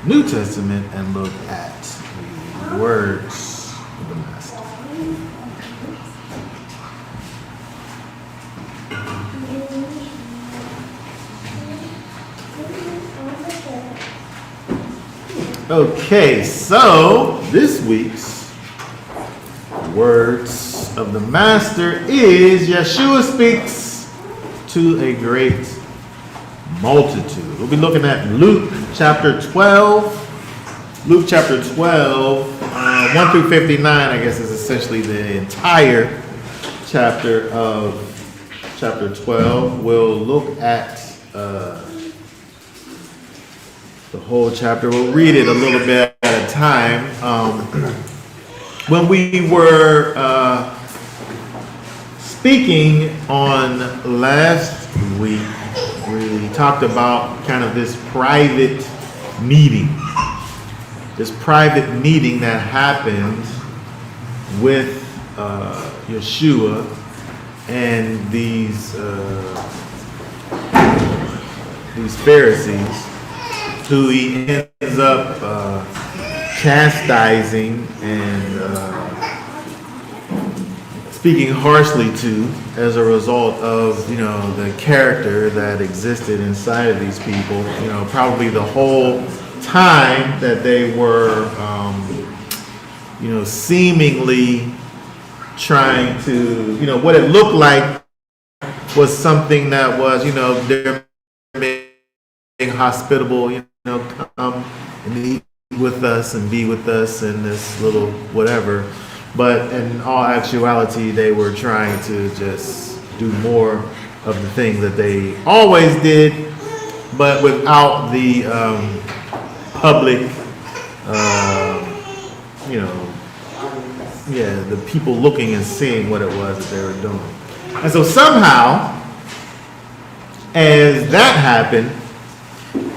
New Testament and look at the words of the Master. Okay, so this week's words of the Master is Yeshua speaks to a great multitude. We'll be looking at Luke chapter 12. Luke chapter 12, 1 through 59, I guess, is essentially the entire chapter of chapter 12. We'll look at the whole chapter. We'll read it a little bit at a time. When we were speaking on last week, we talked about kind of this private meeting. This private meeting that happened with Yeshua and these Pharisees, who he ends up chastising and speaking harshly to as a result of, the character that existed inside of these people. Probably the whole time that they were, seemingly trying to, what it looked like was something that was, they're being hospitable, come and eat with us and be with us in this little whatever. But in all actuality, they were trying to just do more of the things that they always did, but without the public, the people looking and seeing what it was that they were doing. And so somehow, as that happened,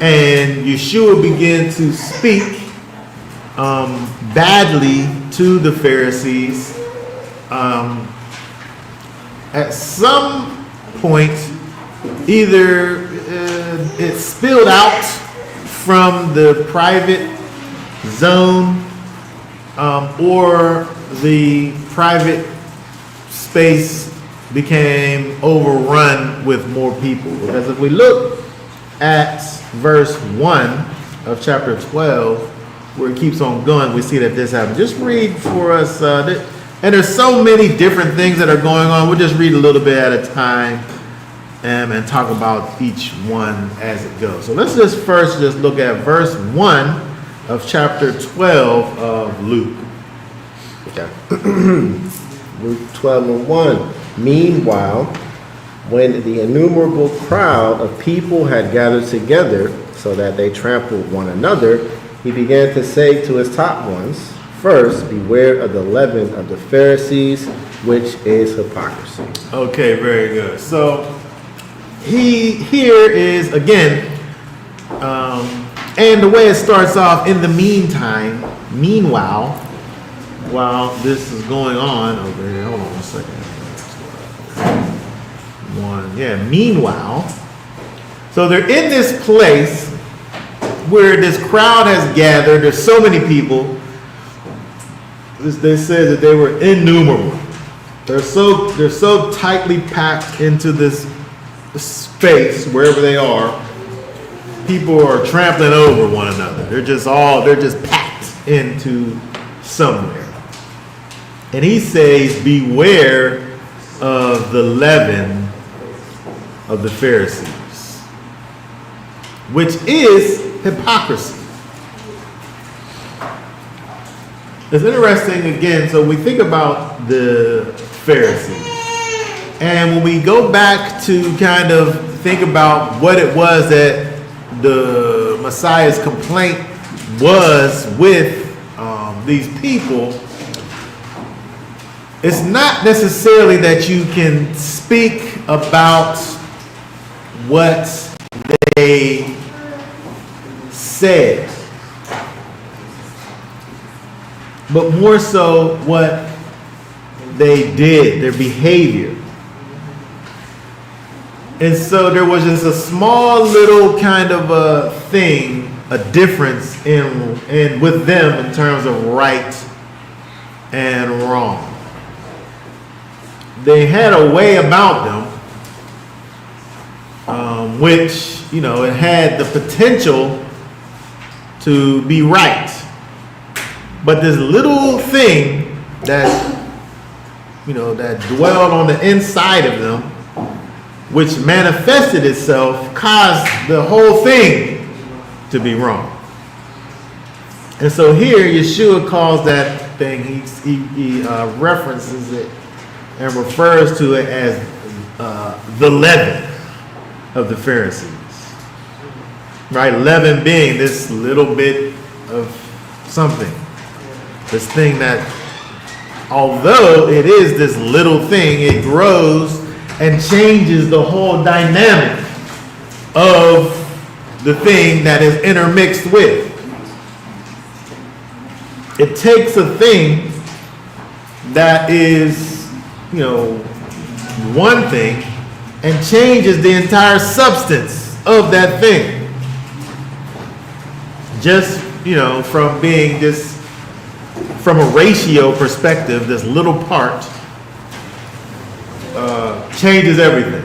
and Yeshua began to speak badly to the Pharisees, at some point, either it spilled out from the private zone, or the private space became overrun with more people. Because if we look at verse 1 of chapter 12, where it keeps on going, we see that this happened. Just read for us, and there's so many different things that are going on. We'll just read a little bit at a time and talk about each one as it goes. So let's just first just look at verse 1 of chapter 12 of Luke. Okay. Luke 12:1. Meanwhile, when the innumerable crowd of people had gathered together so that they trampled one another, he began to say to his top ones, "First, beware of the leaven of the Pharisees, which is hypocrisy." Okay, very good. So here is again, and the way it starts off, in the meanwhile, while this is going on over here, hold on a second. Meanwhile, so they're in this place where this crowd has gathered. There's so many people. They said that they were innumerable. They're so tightly packed into this space wherever they are. People are trampling over one another. They're just packed into somewhere. And he says, beware of the leaven of the Pharisees, which is hypocrisy. It's interesting again. So we think about the Pharisees, and when we go back to kind of think about what it was that the Messiah's complaint was with these people, it's not necessarily that you can speak about what they said, but more so what they did, their behavior. And so there was just a small little kind of a thing a difference in with them in terms of right and wrong. They had a way about them, which, you know, it had the potential to be right. But this little thing that, you know, that dwelled on the inside of them, which manifested itself, caused the whole thing to be wrong. And so here, Yeshua calls that thing, he references it and refers to it as the leaven of the Pharisees. Right? Leaven being this little bit of something. This thing that, although it is this little thing, it grows and changes the whole dynamic of the thing that is intermixed with. It takes a thing that is, you know, one thing and changes the entire substance of that thing. Just, you know, from being this, from a ratio perspective, this little part changes everything.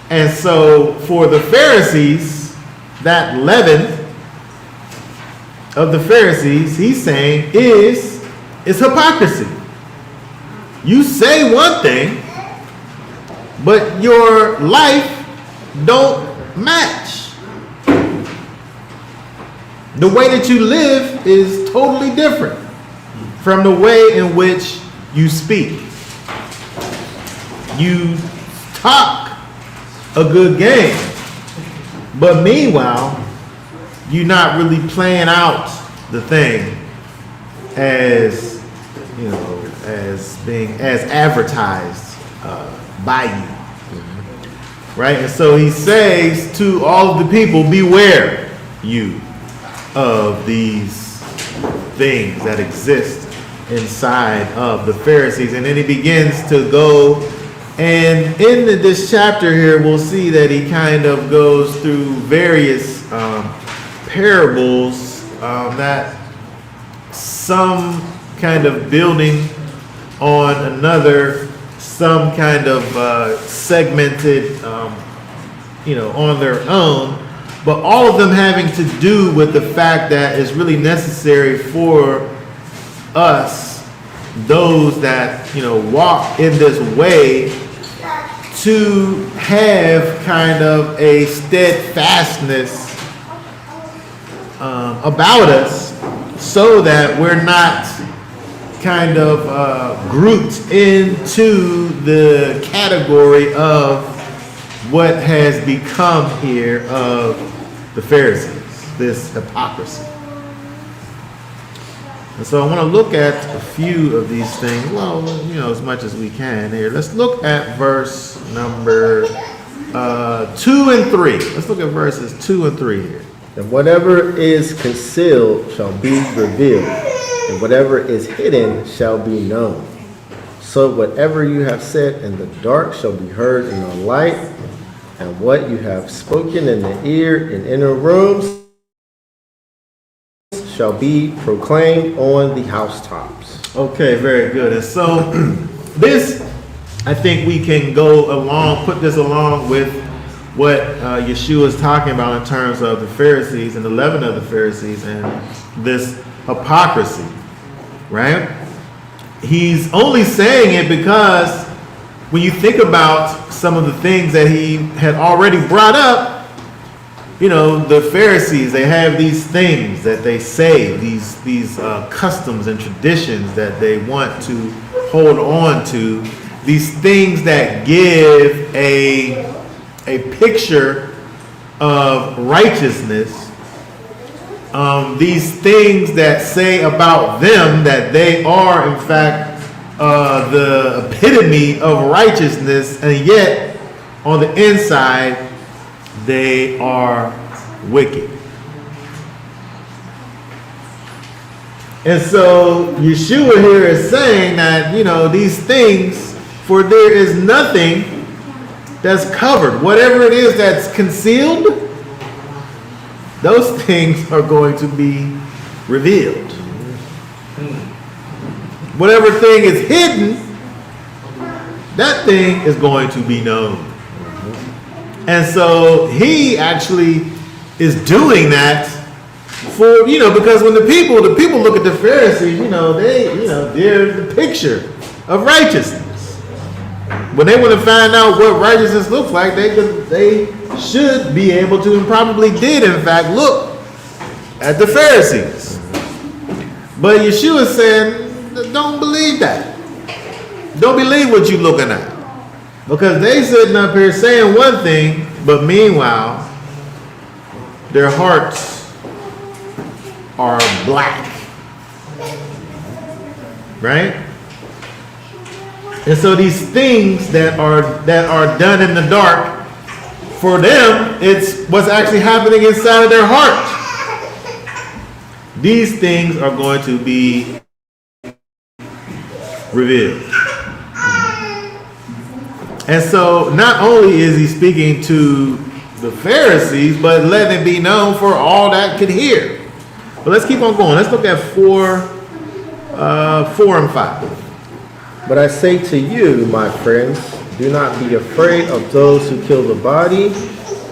And so for the Pharisees, that leaven of the Pharisees, he's saying, is hypocrisy. You say one thing, but your life don't match. The way that you live is totally different from the way in which you speak. You talk a good game, but meanwhile, you're not really playing out the thing as, you know, as being as advertised by you. Right? And so he says to all of the people, beware you of these things that exist inside of the Pharisees. And then he begins to go, and in this chapter here, we'll see that he kind of goes through various parables that some kind of building on another, some kind of segmented, you know, on their own, but all of them having to do with the fact that it's really necessary for us, those that, you know, walk in this way, to have kind of a steadfastness about us, so that we're not kind of grouped into the category of what has become here of the Pharisees, this hypocrisy. And so I want to look at a few of these things, well, you know, as much as we can here. Let's look at verse number 2 and 3. Let's look at verses 2 and 3 here. And whatever is concealed shall be revealed, and whatever is hidden shall be known. So whatever you have said in the dark shall be heard in the light, and what you have spoken in the ear in inner rooms shall be proclaimed on the housetops. Okay, very good. And so this, I think we can go along, put this along with what Yeshua is talking about in terms of the Pharisees and the leaven of the Pharisees and this hypocrisy, right? He's only saying it because when you think about some of the things that he had already brought up, you know, the Pharisees, they have these things that they say, these customs and traditions that they want to hold on to, these things that give a picture of righteousness, these things that say about them that they are in fact the epitome of righteousness, and yet on the inside they are wicked. And so Yeshua here is saying that, you know, these things, for there is nothing that's covered. Whatever it is that's concealed, those things are going to be revealed. Whatever thing is hidden, that thing is going to be known. And so he actually is doing that for, because when the people look at the Pharisees, they're the picture of righteousness. When they want to find out what righteousness looks like, they should be able to, and probably did, in fact, look at the Pharisees. But Yeshua said, don't believe that. Don't believe what you're looking at. Because they sitting up here saying one thing, but meanwhile, their hearts are black. Right? And so these things that are done in the dark, for them, it's what's actually happening inside of their heart. These things are going to be revealed. And so not only is he speaking to the Pharisees, but letting it be known for all that could hear. But let's keep on going. Let's look at 4 and 5. But I say to you, my friends, do not be afraid of those who kill the body,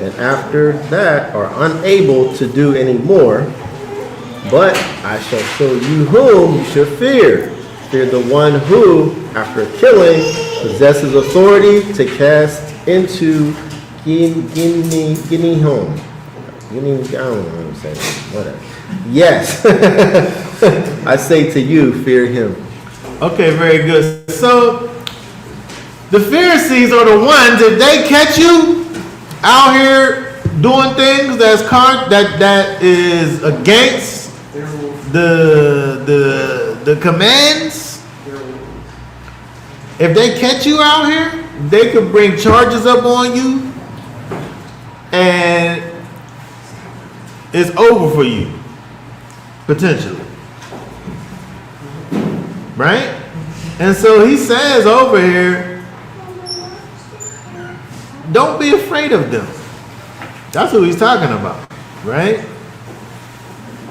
and after that are unable to do any more. But I shall show you whom you should fear. Fear the one who, after killing, possesses authority to cast into Guinea-home. I don't know what I'm saying. Whatever. Yes. I say to you, fear him. Okay, very good. So the Pharisees are the ones, if they catch you out here doing things that is against the commands, if they catch you out here, they could bring charges up on you, and it's over for you, potentially. Right? And so he says over here, don't be afraid of them. That's what he's talking about, right?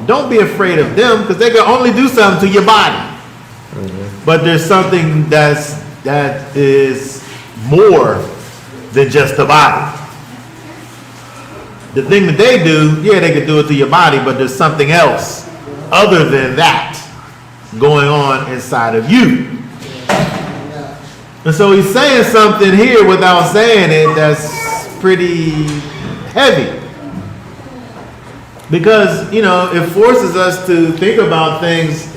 Don't be afraid of them, because they can only do something to your body. Mm-hmm. But there's something that is more than just the body. The thing that they do, they could do it to your body, but there's something else other than that going on inside of you. And so he's saying something here without saying it that's pretty heavy. Because, it forces us to think about things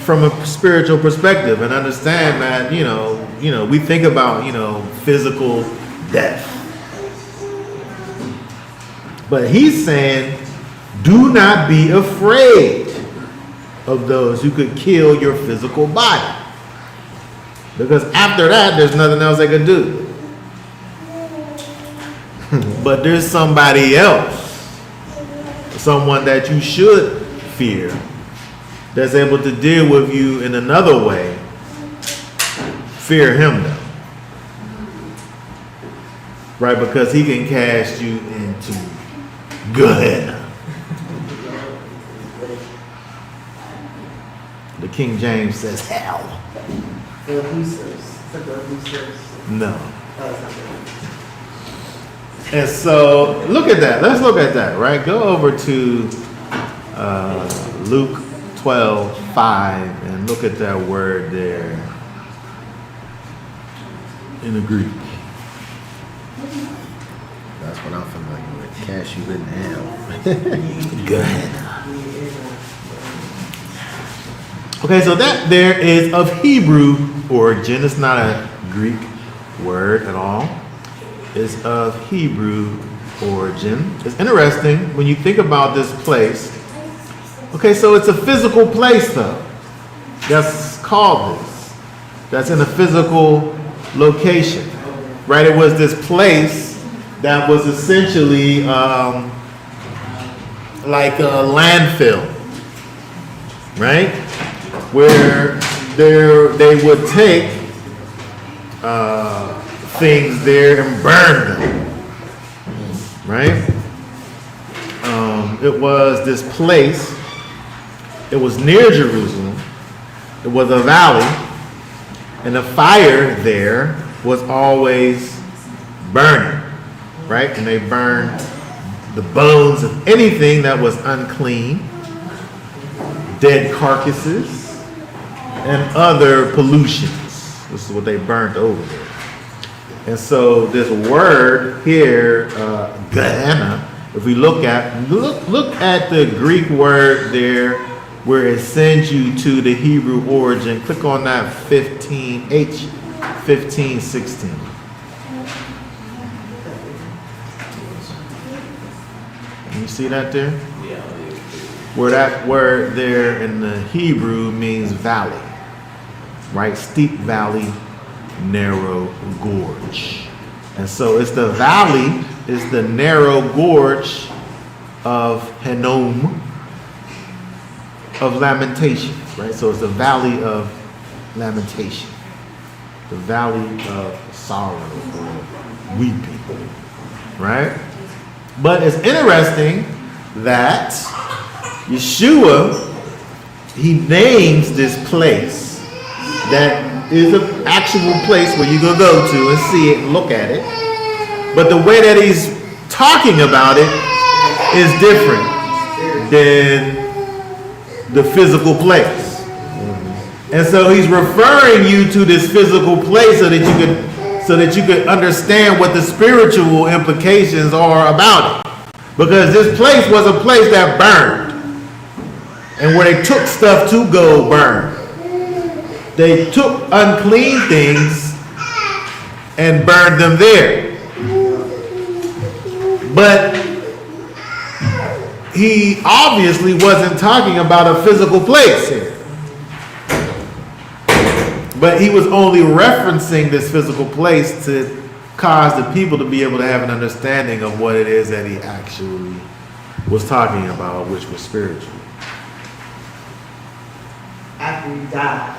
from a spiritual perspective and understand that, we think about, physical death. But he's saying, do not be afraid of those who could kill your physical body. Because after that, there's nothing else they can do. But there's somebody else, someone that you should fear, that's able to deal with you in another way. Fear him, though. Right? Because he can cast you into Gehenna. The King James says hell. No. And so look at that. Let's look at that, right? Go over to Luke 12:5 and look at that word there in the Greek. That's what I'm familiar with. Cast you in hell. Gehenna. Okay, so that there is of Hebrew origin. It's not a Greek word at all. It's of Hebrew origin. It's interesting when you think about this place. Okay, so it's a physical place, though. That's called this. That's in a physical location, right? It was this place that was essentially like a landfill, right? Where they would take things there and burn them, right? it was this place. It was near Jerusalem. It was a valley, and the fire there was always burning, right? And they burned the bones of anything that was unclean, dead carcasses, and other pollutions. This is what they burnt over there. And so this word here, Gehenna, if we look at the Greek word there, where it sends you to the Hebrew origin. Click on that 15:16. You see that there? Where that word there in the Hebrew means valley, right? Steep valley, narrow gorge. And so it's the valley, it's the narrow gorge of Hinnom, of lamentation, right? So it's the valley of lamentation, the valley of sorrow or weeping, right? But it's interesting that Yeshua, he names this place that is an actual place where you can go to and see it and look at it. But the way that he's talking about it is different than the physical place. And so he's referring you to this physical place so that you could understand what the spiritual implications are about it. Because this place was a place that burned. And where they took stuff to go burn. They took unclean things and burned them there. But he obviously wasn't talking about a physical place here. But he was only referencing this physical place to cause the people to be able to have an understanding of what it is that he actually was talking about, which was spiritual. After you die,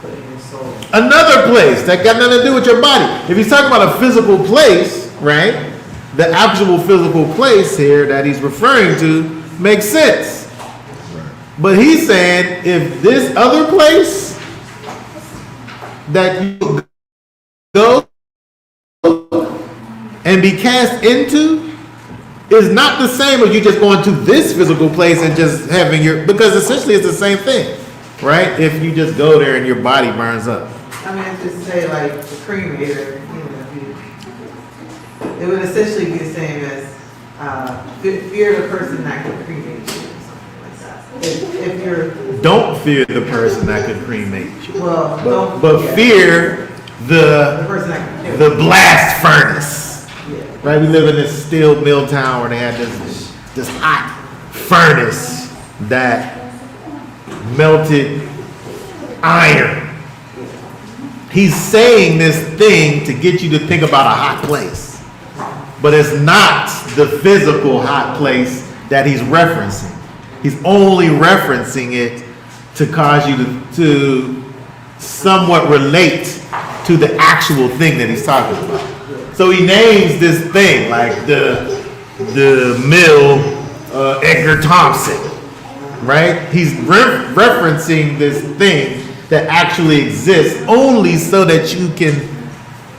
put in your soul. Another place that got nothing to do with your body. If he's talking about a physical place, right? The actual physical place here that he's referring to makes sense. But he's saying if this other place that you go and be cast into is not the same as you just going to this physical place and just having because essentially it's the same thing, right? If you just go there and your body burns up. I mean, it's just say like the cremator, it would essentially be the same as fear the person that could cremate you or something like that. If you're Don't fear the person that could cremate you, but yeah, fear the person that could kill the you. blast furnace. Yeah. Right, we live in this steel mill town where they had this hot furnace that melted iron. He's saying this thing to get you to think about a hot place, but it's not the physical hot place that he's referencing. He's only referencing it to cause you to somewhat relate to the actual thing that he's talking about. So he names this thing like the mill Edgar Thompson, right? He's referencing this thing that actually exists only so that you can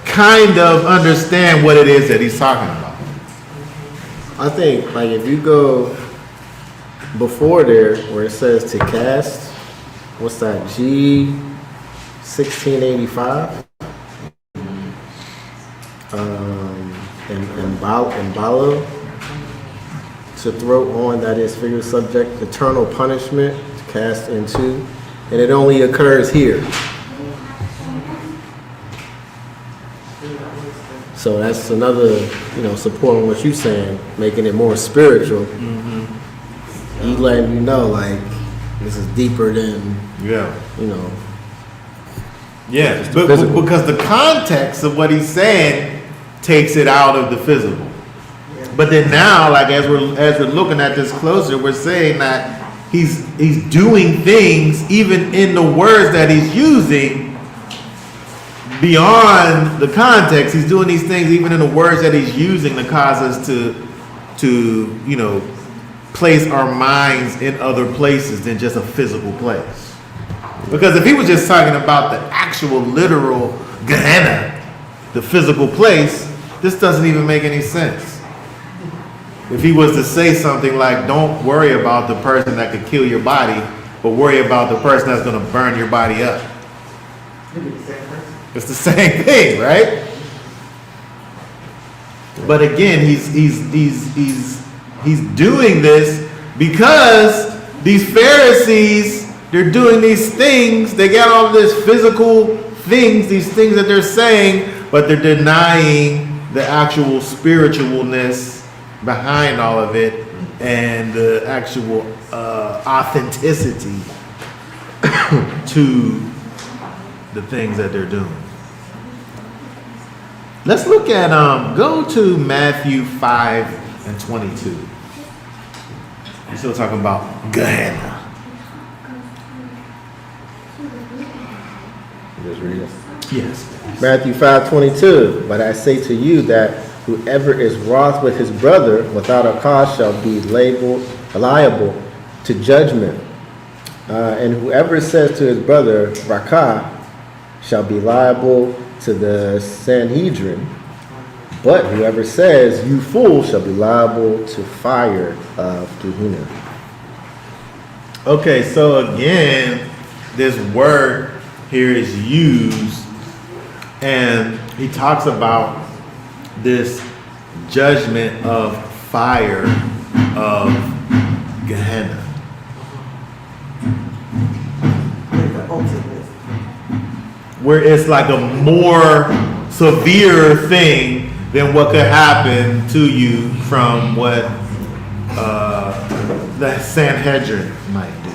kind of understand what it is that he's talking about. I think, like, if you go before there where it says to cast, what's that, G 1685? And Balo, to throw on, that is figure subject, eternal punishment, to cast into, and it only occurs here. So that's another, supporting what you're saying, making it more spiritual. Mm-hmm. He letting you know, like, this is deeper than, Yeah. Just the but physical. because the context of what he's saying takes it out of the physical. But then now, like as we're looking at this closer, we're saying that he's doing things even in the words that he's using beyond the context. He's doing these things even in the words that he's using to cause us to place our minds in other places than just a physical place. Because if he was just talking about the actual literal Gehenna, the physical place, this doesn't even make any sense. If he was to say something like, don't worry about the person that could kill your body, but worry about the person that's going to burn your body up. Maybe the same person. It's the same thing, right? But again, he's doing this because these Pharisees, they're doing these things. They got all this physical things, these things that they're saying, but they're denying the actual spiritualness behind all of it and the actual authenticity to the things that they're doing. Let's look at go to Matthew 5:22. We're still talking about Gehenna. Just read it. Yes. Matthew 5:22. But I say to you that whoever is wroth with his brother without a cause shall be liable to judgment. And whoever says to his brother, Rakah, shall be liable to the Sanhedrin. But whoever says, you fool, shall be liable to fire of Gehenna. Okay, so again, this word here is used, and he talks about this judgment of fire of Gehenna. Like the ultimate. Where it's like a more severe thing than what could happen to you from what the Sanhedrin might do,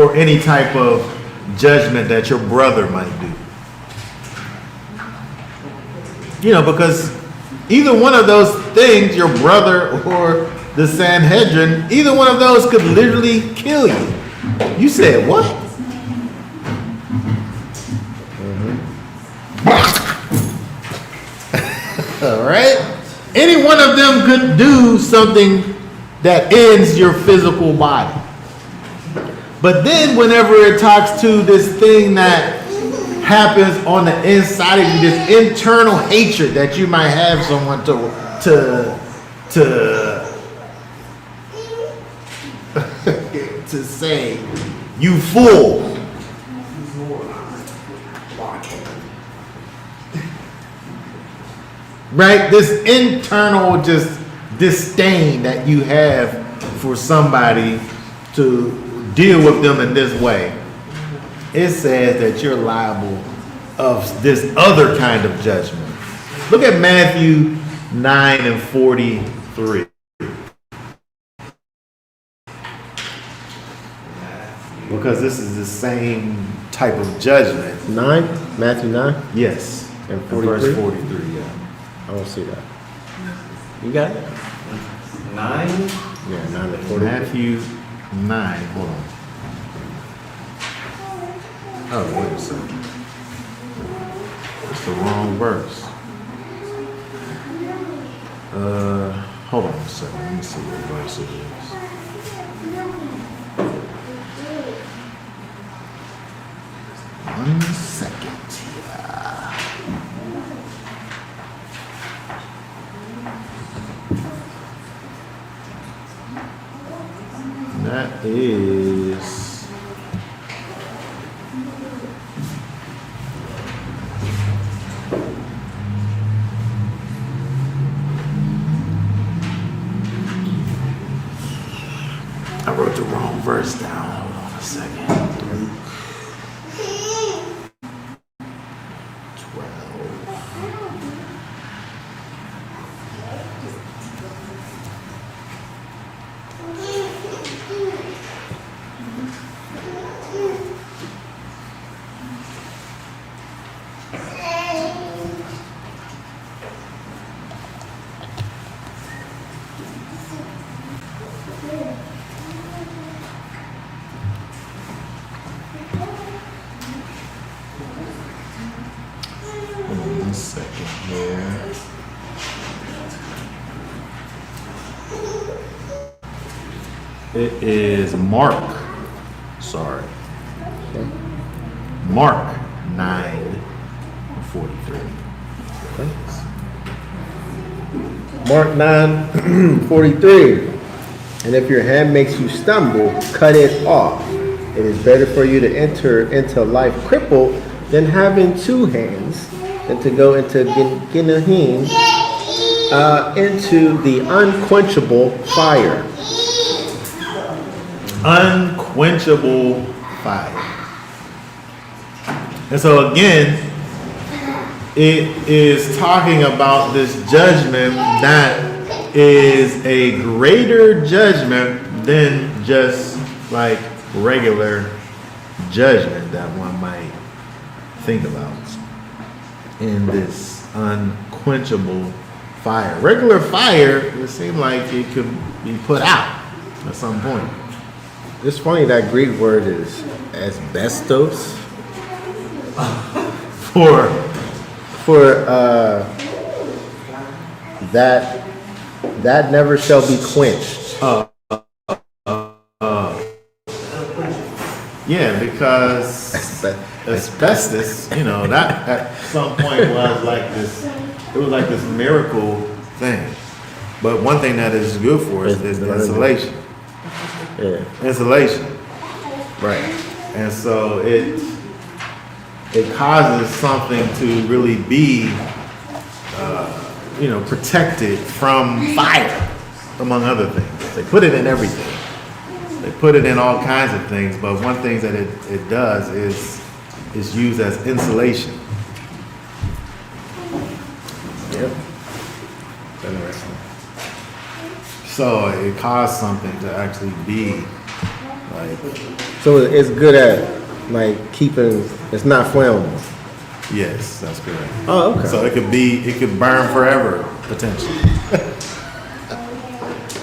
or any type of judgment that your brother might do. You know, because either one of those things, your brother or the Sanhedrin, either one of those could literally kill you. You said what? All right? Any one of them could do something that ends your physical body. But then whenever it talks to this thing that happens on the inside of you, this internal hatred that you might have someone to to say, you fool. Right? This internal just disdain that you have for somebody to deal with them in this way. It says that you're liable of this other kind of judgment. Look at Matthew 9:43. Because this is the same type of judgment. 9? Matthew 9? Yes. And Verse 43? 43, yeah. I don't see that. You got it? 9? Yeah, 9 to 43. Matthew 9, hold on. Oh, wait a second. That's the wrong verse. Hold on a second. Let me see what verse it is. One second here. That is I wrote the wrong verse down. Hold on a second. 12. It is Mark. Sorry. Mark 9:43. Mark 9:43. And if your hand makes you stumble, cut it off. It is better for you to enter into life crippled than having two hands, than to go into Gehenna, into the unquenchable fire. Unquenchable fire. And so again, it is talking about this judgment that is a greater judgment than just like regular judgment that one might think about in this unquenchable fire. Regular fire, it seemed like it could be put out at some point. It's funny that Greek word is asbestos. For that never shall be quenched. yeah, because asbestos, you know, that at some point was like this. It was like this miracle thing. But one thing that is good for us is the insulation. Yeah. Insulation, Right. and so it causes something to really be, protected from fire, among other things. They put it in everything. They put it in all kinds of things, but one thing that it does is used as insulation. Yep. Interesting. So it caused something to actually be like, So it's good at like keeping. It's not flammable. yes, that's correct. Oh, okay. So it could burn forever, potentially.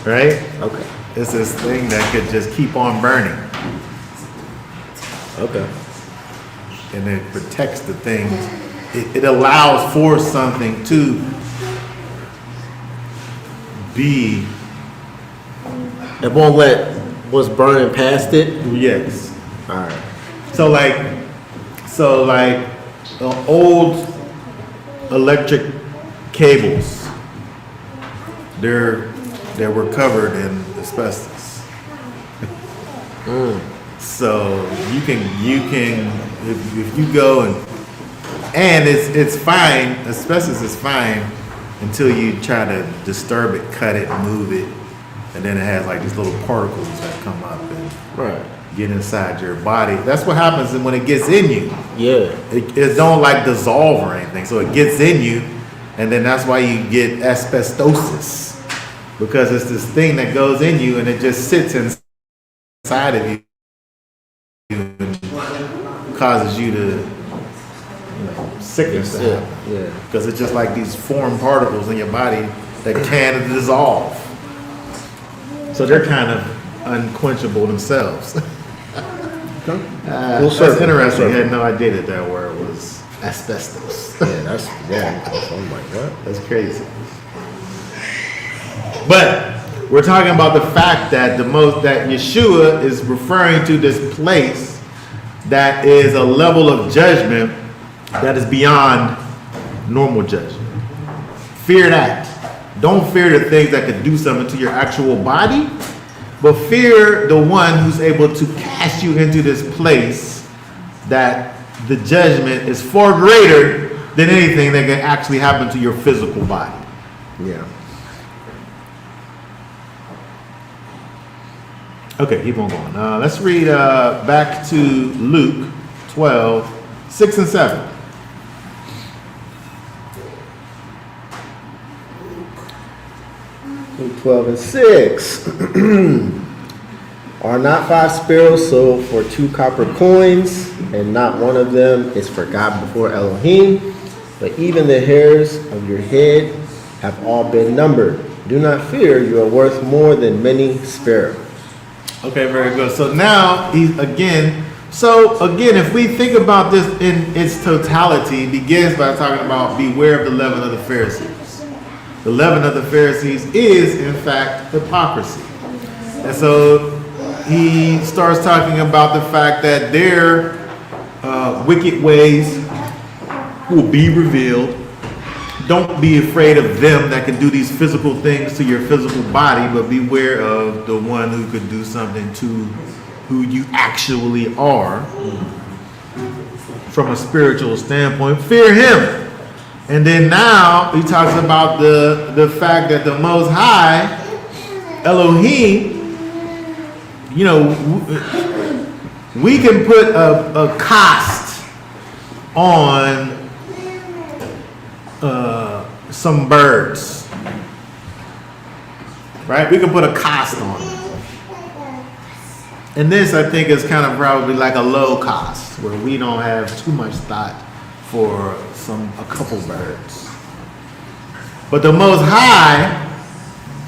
Right? Okay. It's this thing that could just keep on burning, Okay. and it protects the thing. It allows for something to be, It won't let what's burning past it. yes. All right. So like old electric cables, they were covered in asbestos. So you can if you go and it's fine. Asbestos is fine until you try to disturb it, cut it, move it, and then it has like these little particles that come up and Right. get inside your body. That's what happens when it gets in you. Yeah. It don't like dissolve or anything, so it gets in you, and then that's why you get asbestosis, because it's this thing that goes in you and it just sits inside of you and causes you to, sickness to happen. Yeah. Because it's just like these foreign particles in your body that can't dissolve. So they're kind of unquenchable themselves. Full That's circle. interesting. I had no idea that word was asbestos. Yeah. So I'm like, what? That's crazy. But we're talking about the fact that that Yeshua is referring to this place that is a level of judgment that is beyond normal judgment. Fear that. Don't fear the things that could do something to your actual body, but fear the one who's able to cast you into this place that the judgment is far greater than anything that can actually happen to your physical body. Yeah. Okay, keep on going. Let's read back to Luke 12, 6 and 7. Luke 12 and 6. Are not 5 sparrows sold for 2 copper coins, and not one of them is forgotten before Elohim? But even the hairs of your head have all been numbered. Do not fear, you are worth more than many sparrows. Okay, very good. So now if we think about this in its totality, it begins by talking about beware of the leaven of the Pharisees. The leaven of the Pharisees is, in fact, hypocrisy. And so he starts talking about the fact that their wicked ways will be revealed. Don't be afraid of them that can do these physical things to your physical body, but beware of the one who could do something to who you actually are from a spiritual standpoint. Fear him. And then now he talks about the fact that the Most High, Elohim, you know, we can put a cost on some birds, right? We can put a cost on it. And this, I think, is kind of probably like a low cost, where we don't have too much thought for a couple birds. But the Most High,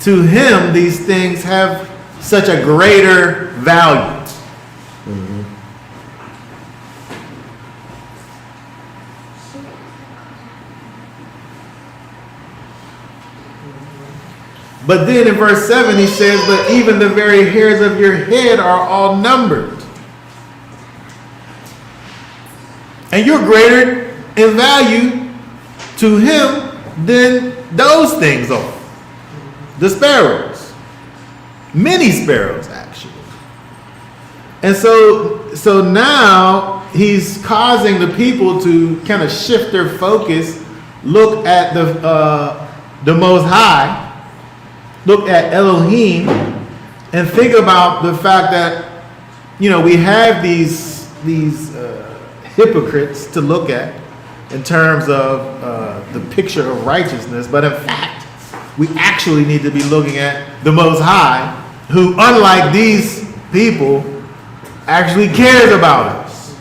to him, these things have such a greater value. But then in verse 7 he says, but even the very hairs of your head are all numbered. And you're greater in value to him than those things are. The sparrows. Many sparrows, actually. And so now he's causing the people to kind of shift their focus, look at the Most High, look at Elohim, and think about the fact that, you know, we have these hypocrites to look at in terms of the picture of righteousness, but in fact, we actually need to be looking at the Most High, who, unlike these people, actually cares about us.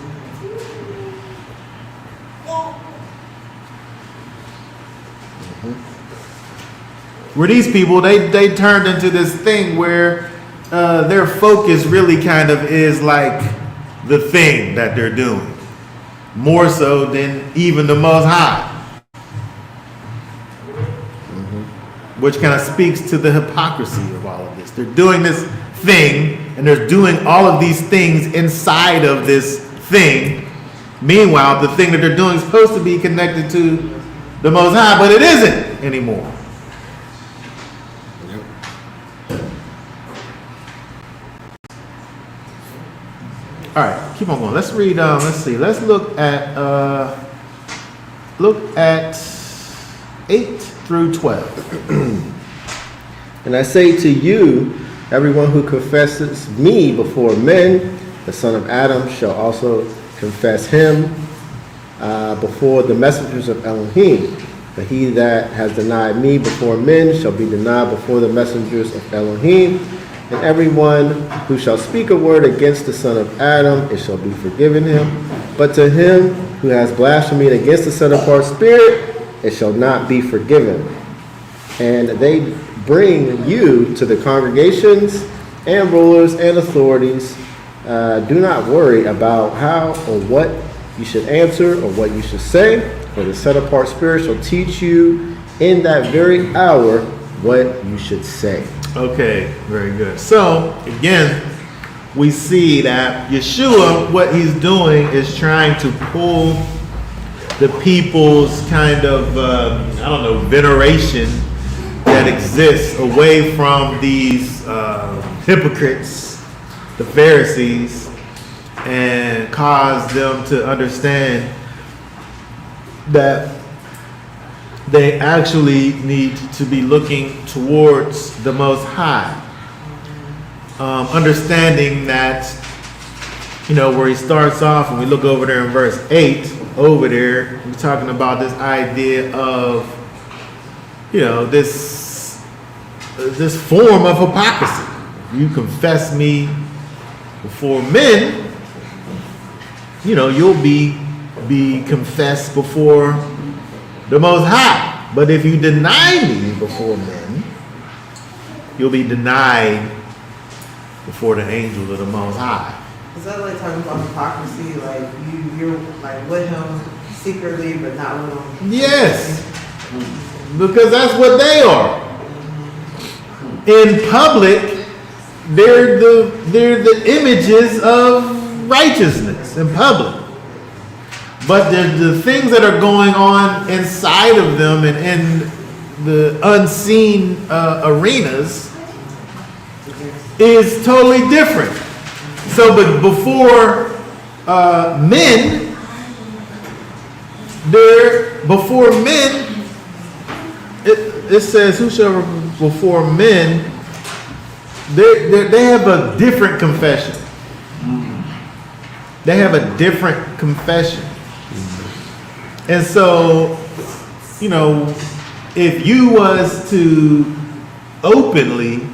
Where these people, they turned into this thing where their focus really kind of is like the thing that they're doing, more so than even the Most High. Which kind of speaks to the hypocrisy of all of this. They're doing this thing, and they're doing all of these things inside of this thing. Meanwhile, the thing that they're doing is supposed to be connected to the Most High, but it isn't anymore. All right, keep on going. Let's read. Let's see. Let's look at 8 through 12. And I say to you, everyone who confesses me before men, the son of Adam, shall also confess him before the messengers of Elohim. But he that has denied me before men shall be denied before the messengers of Elohim. And everyone who shall speak a word against the son of Adam, it shall be forgiven him. But to him who has blasphemed against the set apart spirit, it shall not be forgiven. And they bring you to the congregations and rulers and authorities. Do not worry about how or what you should answer or what you should say, for the set apart spirit shall teach you in that very hour what you should say. Okay, very good. So, again, we see that Yeshua, what he's doing is trying to pull the people's kind of, veneration that exists away from these hypocrites, the Pharisees, and cause them to understand that they actually need to be looking towards the Most High. Understanding that, where he starts off, and we look over there in verse 8, over there, we're talking about this idea of, this form of hypocrisy. You confess me before men, you'll be confessed before the Most High. But if you deny me before men, you'll be denied before the angels of the Most High. Is that like talking about hypocrisy? Like you're like with him secretly, but not with him? Yes, because that's what they are. In public, they're the images of righteousness in public. But the things that are going on inside of them and in the unseen arenas is totally different. So, but before men, it says, who shall before men, they have a different confession. They have a different confession. And so, you know, if you was to openly,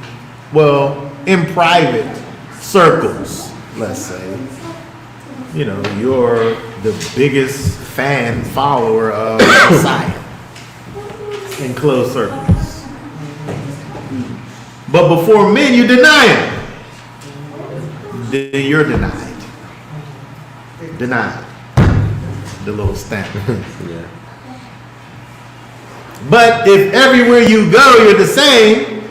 well, in private circles, let's say, you know, you're the biggest fan follower of Messiah in closed circles. But before men, you deny him. Then you're denied. Denied. The little stamp. Yeah. But if everywhere you go, you're the same,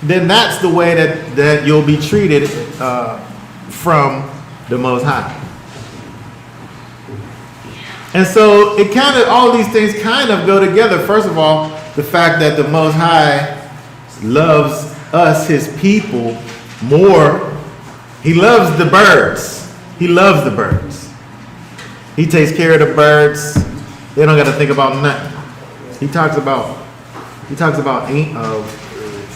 then that's the way that you'll be treated from the Most High. And so it kind of, all these things kind of go together. First of all, the fact that the Most High loves us, his people, more. He loves the birds. He loves the birds. He takes care of the birds. They don't got to think about nothing. He talks about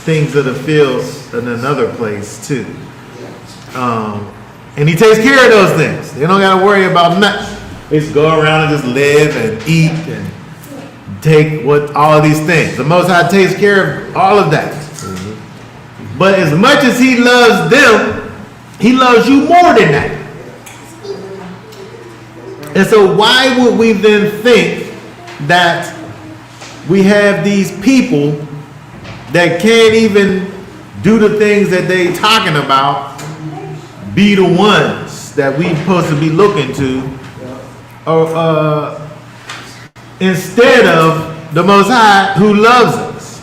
things of the fields in another place too. And he takes care of those things. They don't got to worry about nothing. They just go around and just live and eat and take what all of these things. The Most High takes care of all of that. Mm-hmm. But as much as he loves them, he loves you more than that. And so why would we then think that we have these people that can't even do the things that they talking about, be the ones that we supposed to be looking to, instead of the Most High who loves us?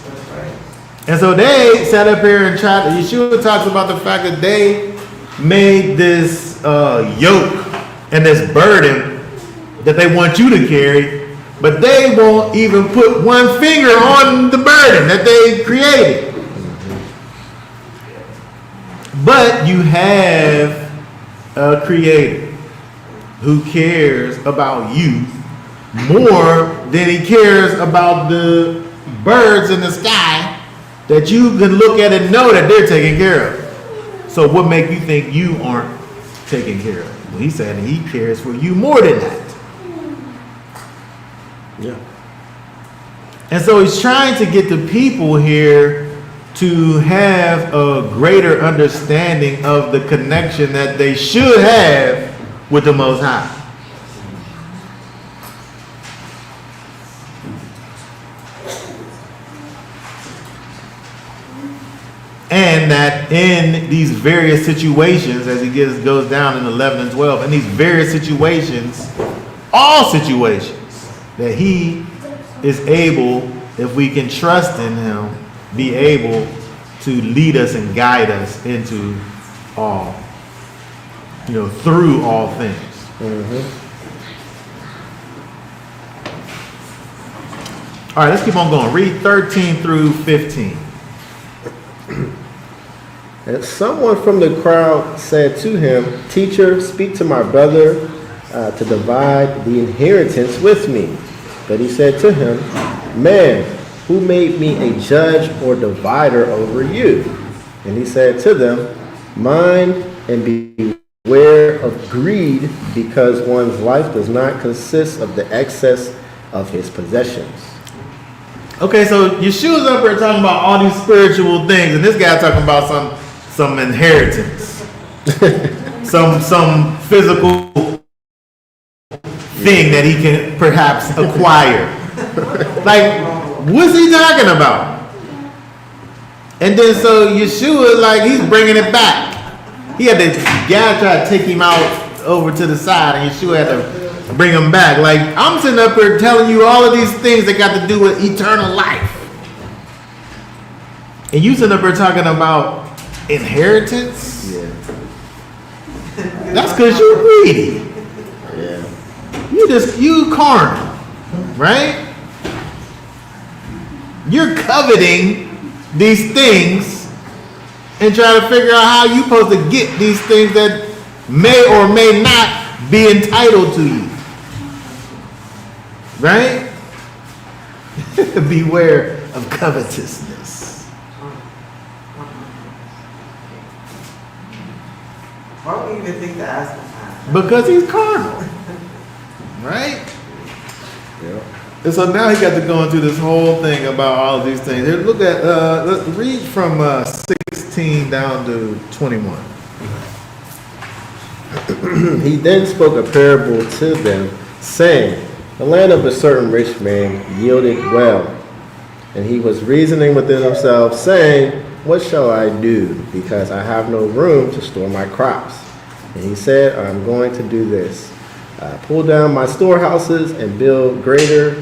And so they sat up here and tried, Yeshua talks about the fact that they made this yoke and this burden that they want you to carry, but they won't even put one finger on the burden that they created. But you have a creator who cares about you more than he cares about the birds in the sky that you can look at and know that they're taken care of. So what make you think you aren't taken care of? Well, he said he cares for you more than that. Yeah. And so he's trying to get the people here to have a greater understanding of the connection that they should have with the Most High. And that in these various situations, as he goes down in 11 and 12, in these various situations, all situations, that he is able, if we can trust in him, be able to lead us and guide us into all, through all things. Mm-hmm. All right, let's keep on going. Read 13 through 15. And someone from the crowd said to him, "Teacher, speak to my brother to divide the inheritance with me." But he said to him, "Man, who made me a judge or divider over you?" And he said to them, "Mind and beware of greed, because one's life does not consist of the excess of his possessions." Okay, so Yeshua's up here talking about all these spiritual things, and this guy talking about some inheritance, some physical thing that he can perhaps acquire. Like, what's he talking about? And then so Yeshua, like, he's bringing it back. He had to, guy try to take him out over to the side, and Yeshua had to bring him back. Like, I'm sitting up here telling you all of these things that got to do with eternal life. And you sitting up here talking about inheritance? Yeah. That's because you're greedy. Yeah. You carnal, right? You're coveting these things and trying to figure out how you're supposed to get these things that may or may not be entitled to you. Right? Beware of covetousness. Why would we even think to ask him that? Because he's carnal. Right? Yeah. And so now he got to go into this whole thing about all of these things. Here, look at, let's read from 16 down to 21. He then spoke a parable to them, saying, the land of a certain rich man yielded well. And he was reasoning within himself, saying, what shall I do? Because I have no room to store my crops. And he said, I'm going to do this. Pull down my storehouses and build greater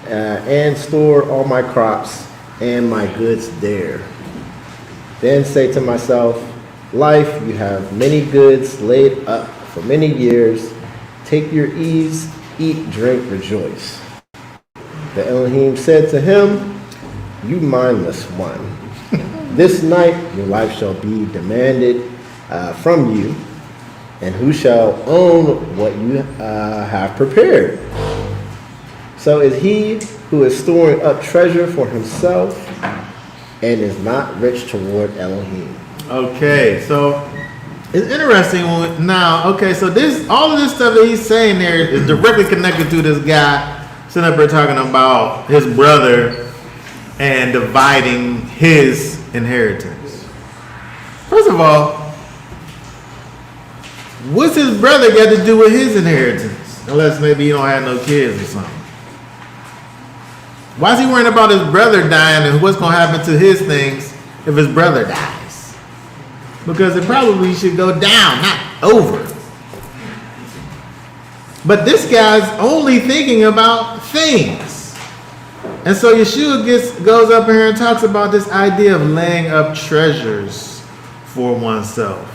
and store all my crops and my goods there. Then say to myself, life, you have many goods laid up for many years. Take your ease, eat, drink, rejoice. The Elohim said to him, you mindless one, this night your life shall be demanded from you, and who shall own what you have prepared? So is he who is storing up treasure for himself and is not rich toward Elohim. Okay, so it's interesting now. Okay, so all of this stuff that he's saying there is directly connected to this guy sitting up here talking about his brother and dividing his inheritance. First of all, what's his brother got to do with his inheritance? Unless maybe he don't have no kids or something. Why is he worrying about his brother dying and what's going to happen to his things if his brother dies? Because it probably should go down, not over. But this guy's only thinking about things. And so Yeshua goes up here and talks about this idea of laying up treasures for oneself.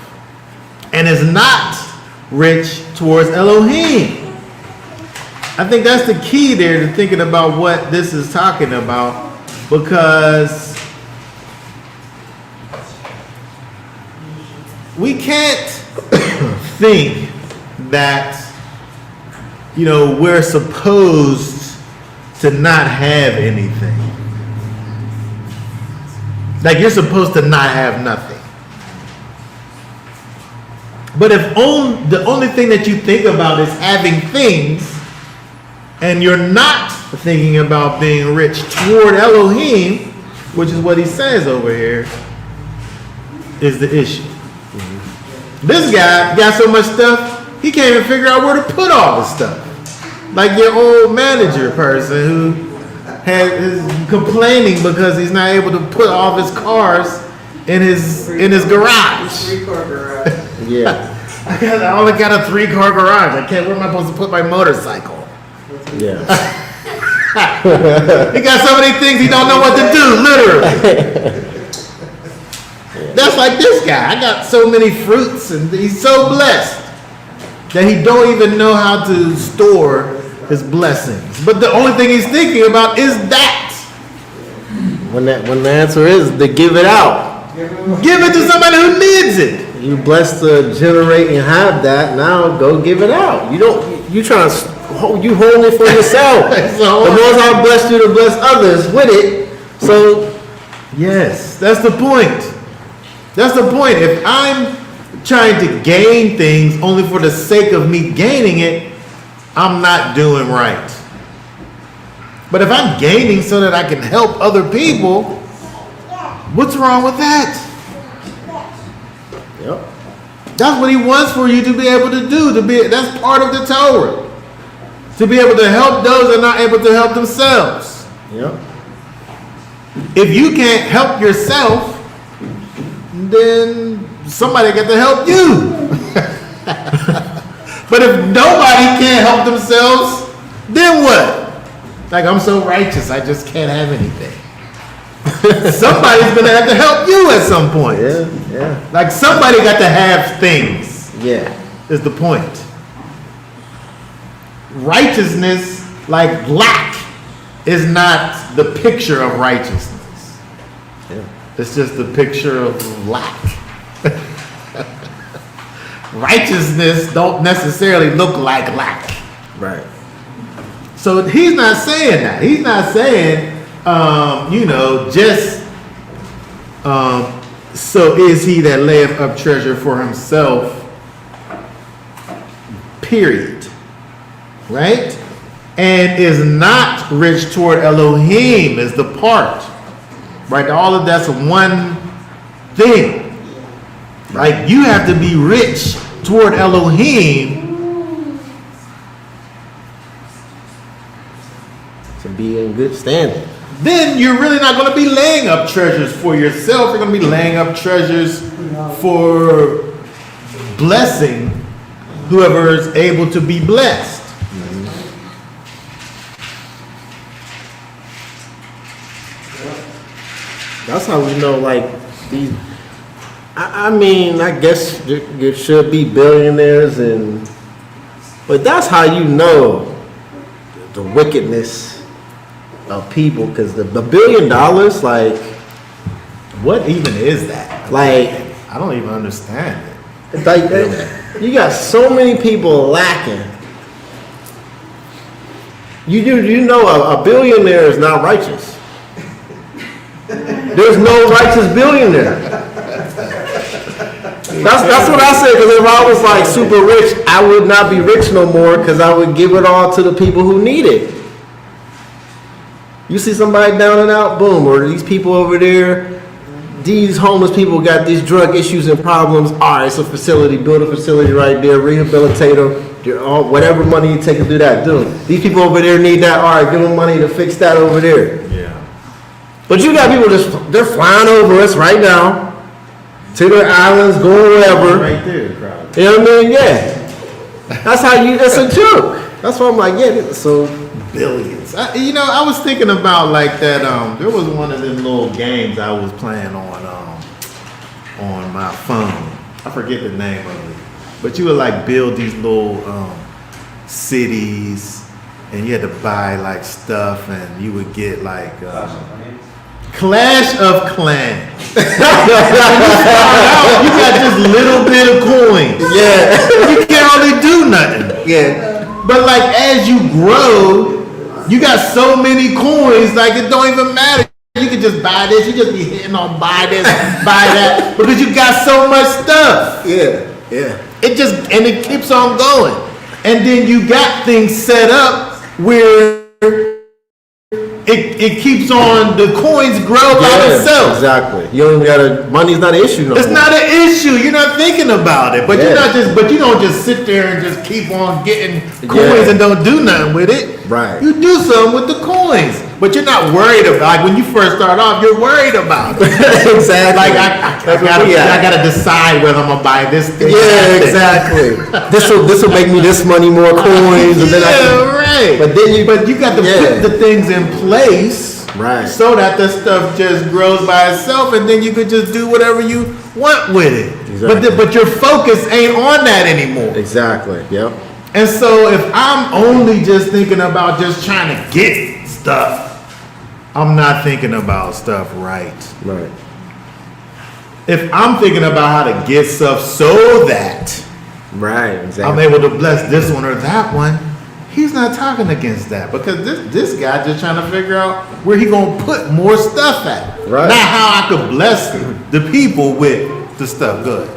And is not rich towards Elohim. I think that's the key there to thinking about what this is talking about, because we can't think that, we're supposed to not have anything. Like you're supposed to not have nothing. But if the only thing that you think about is having things, and you're not thinking about being rich toward Elohim, which is what he says over here, is the issue. Mm-hmm. This guy got so much stuff, he can't even figure out where to put all the stuff. Like your old manager person who is complaining because he's not able to put all of his cars in his garage. 3-car garage. Yeah. I only got a 3-car garage. Where am I supposed to put my motorcycle? Yeah. He got so many things he don't know what to do, literally. That's like this guy. I got so many fruits and he's so blessed that he don't even know how to store his blessings. But the only thing he's thinking about is that. When the answer is to give it out. Give it to somebody who needs it. You blessed to generate and have that. Now go give it out. You trying to you hold it for yourself. The Most High blessed you to bless others with it. So yes, that's the point. That's the point. If I'm trying to gain things only for the sake of me gaining it, I'm not doing right. But if I'm gaining so that I can help other people, what's wrong with that? yep. That's what he wants for you to be able to do. That's part of the Torah. To be able to help those that are not able to help themselves. Yep. If you can't help yourself, then somebody got to help you. But if nobody can't help themselves, then what? Like, I'm so righteous, I just can't have anything. somebody's gonna have to help you at some point. Yeah. Like somebody got to have things, Yeah. is the point. Righteousness, like lack, is not the picture of righteousness. Yeah. It's just the picture of lack. Righteousness don't necessarily look like lack. Right. So he's not saying that. He's not saying, just so is he that layeth up treasure for himself, period. Right? And is not rich toward Elohim is the part. Right? All of that's one thing. Like you have to be rich toward Elohim To be in good standing. then you're really not going to be laying up treasures for yourself. You're going to be laying up treasures for blessing whoever is able to be blessed. That's how we know, like, these. I mean, I guess there should be billionaires, but that's how you know the wickedness of people, because the $1 billion, like, What even is that? I don't even understand it. it's like you got so many people lacking. You know a billionaire is not righteous. There's no righteous billionaire. That's what I said, because if I was like super rich, I would not be rich no more, because I would give it all to the people who need it. You see somebody down and out, boom, or these people over there, these homeless people got these drug issues and problems. All right, it's a facility, build a facility right there, rehabilitate them. Whatever money you take to do that, do. These people over there need that. All right, give them money to fix that over there. Yeah. But you got people they're flying over us right now to their islands, going wherever. Right there, the crowd. You know what I mean? Yeah. That's how it's a joke. That's why I'm like, yeah, so Billions. I was thinking about like that. There was one of them little games I was playing on my phone. I forget the name of it, but you would like build these little cities, and you had to buy like stuff, and you would get like Clash of Clans. You got just little bit of coins. yeah. You can't really do nothing. Yeah. But like as you grow, you got so many coins, like it don't even matter. You can just buy this, you just be hitting on buy this, buy that, because you got so much stuff. Yeah. Yeah. It keeps on going. And then you got things set up where it keeps on, the coins grow by themselves. Exactly. You don't gotta, money's not an issue no It's more. not an issue. You're not thinking about it, but Yeah. you don't just sit there and just keep on getting coins Yeah. and don't do nothing with it. Right. You do something with the coins, but you're not worried about. Like when you first start off, you're worried about it. Exactly. Like That's where we at. I gotta decide whether I'm gonna buy this thing. or Yeah, that thing. exactly. This will make me this money, more coins, and then I Yeah, can, right. But then you- you got to Yeah. put the things in place. Right. So that the stuff just grows by itself, and then you could just do whatever you want with it. Exactly. But your focus ain't on that anymore. Exactly. Yep. And so if I'm only just thinking about just trying to get stuff, I'm not thinking about stuff right. Right. If I'm thinking about how to get stuff so that Right. I'm Exactly. able to bless this one or that one, he's not talking against that, because this guy just trying to figure out where he gonna put more stuff at. Right. Not how I could bless the people with the stuff. Good.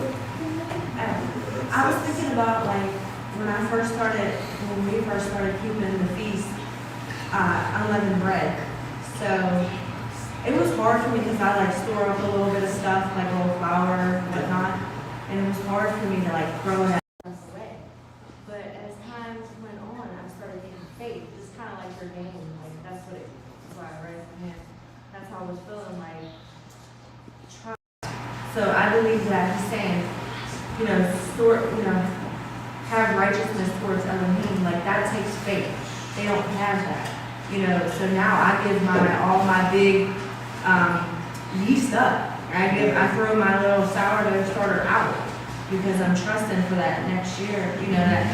I was thinking about like when we first started keeping the feast, unleavened bread. So it was hard for me because I like store up a little bit of stuff, like old flour and whatnot, and it was hard for me to like throw it away. But as time went on, I started getting faith. It's kind of like your game, like that's why I raised my hand. That's how I was feeling like. So I believe that he's saying, have righteousness towards Elohim, like that takes faith. They don't have that, so now I give all my big yeast up. I throw my little sourdough starter out because I'm trusting for that next year, you know, that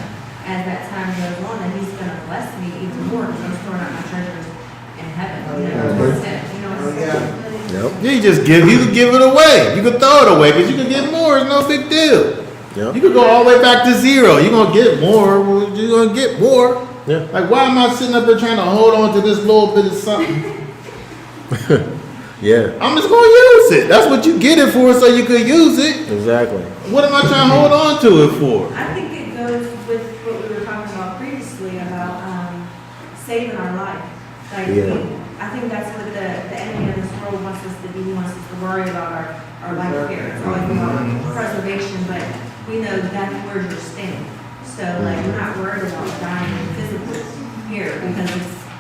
as that time goes on, that he's gonna bless me even more because I'm storing out my treasures in heaven, you know, what I'm saying? Yep. You can give it away. You can throw it away because you can get more. It's no big deal. Yep. You could go all the way back to zero. You're gonna get more. Well, you're gonna get more. Yeah. Like, why am I sitting up here trying to hold on to this little bit of something? Yeah. I'm just gonna use it. That's what you get it for, so you could use it. Exactly. What am I trying to hold on to it for? I think it goes with what we were talking about previously about saving our life. Like, Yeah. I think that's what the enemy of this world wants us to do. He wants us to worry about our life here. It's always about preservation, but we know that's where you're staying. So, like, we're not worried about dying physically here because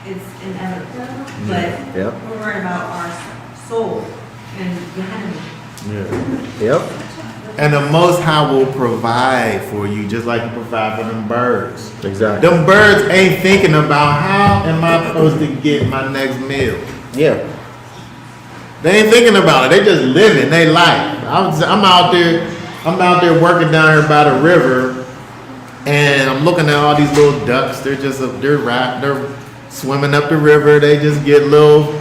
it's inevitable. But Yep. we're worried about our soul and behind. Yep. And the Most High will provide for you, just like He provide for them birds. Exactly. Them birds ain't thinking about how am I supposed to get my next meal. Yeah. They ain't thinking about it. They just living their life. I'm out there working down here by the river, and I'm looking at all these little ducks. They're swimming up the river. They just get little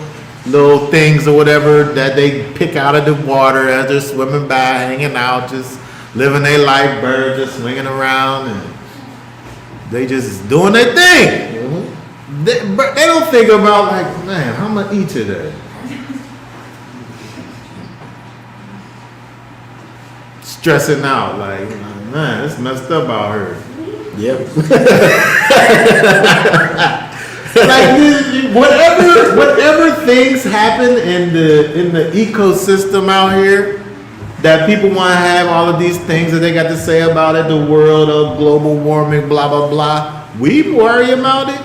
things or whatever that they pick out of the water as they're swimming by, hanging out, just living their life. Birds just swinging around, and they just doing their thing. They don't think about, like, man, how am I eat today? Stressing out, like, man, it's messed up out here. Yep. Like, whatever things happen in the ecosystem out here that people want to have all of these things that they got to say about it, the world of global warming, blah blah blah. We worry about it.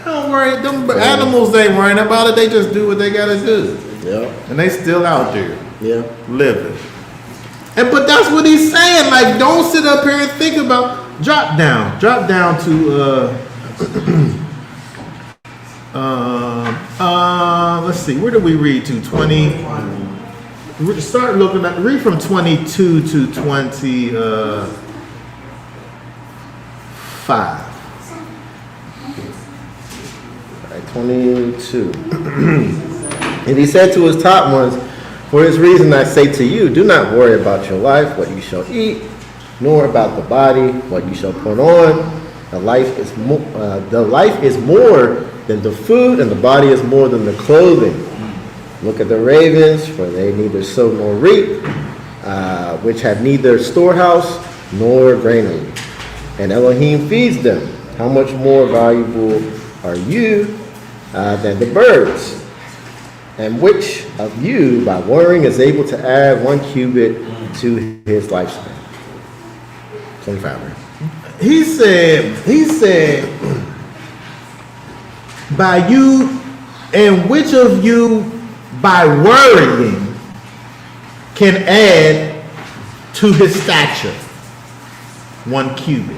Don't worry. Them animals ain't worrying about it. They just do what they got to do, Yep. and they still out there Yeah. living. But that's what he's saying. Like, don't sit up here and think about. Drop down to let's see, where did we read to? 20. Start looking at, read from 22 to 25. Right, 22. And he said to his top ones, "For this reason I say to you, do not worry about your life, what you shall eat, nor about the body, what you shall put on. The life is more than the food, and the body is more than the clothing. Look at the ravens, for they neither sow nor reap, which have neither storehouse nor granary, and Elohim feeds them. How much more valuable are you than the birds? And which of you, by worrying, is able to add 1 cubit to his lifespan?" 25. He said, by you, and which of you, by worrying, can add to his stature 1 cubit?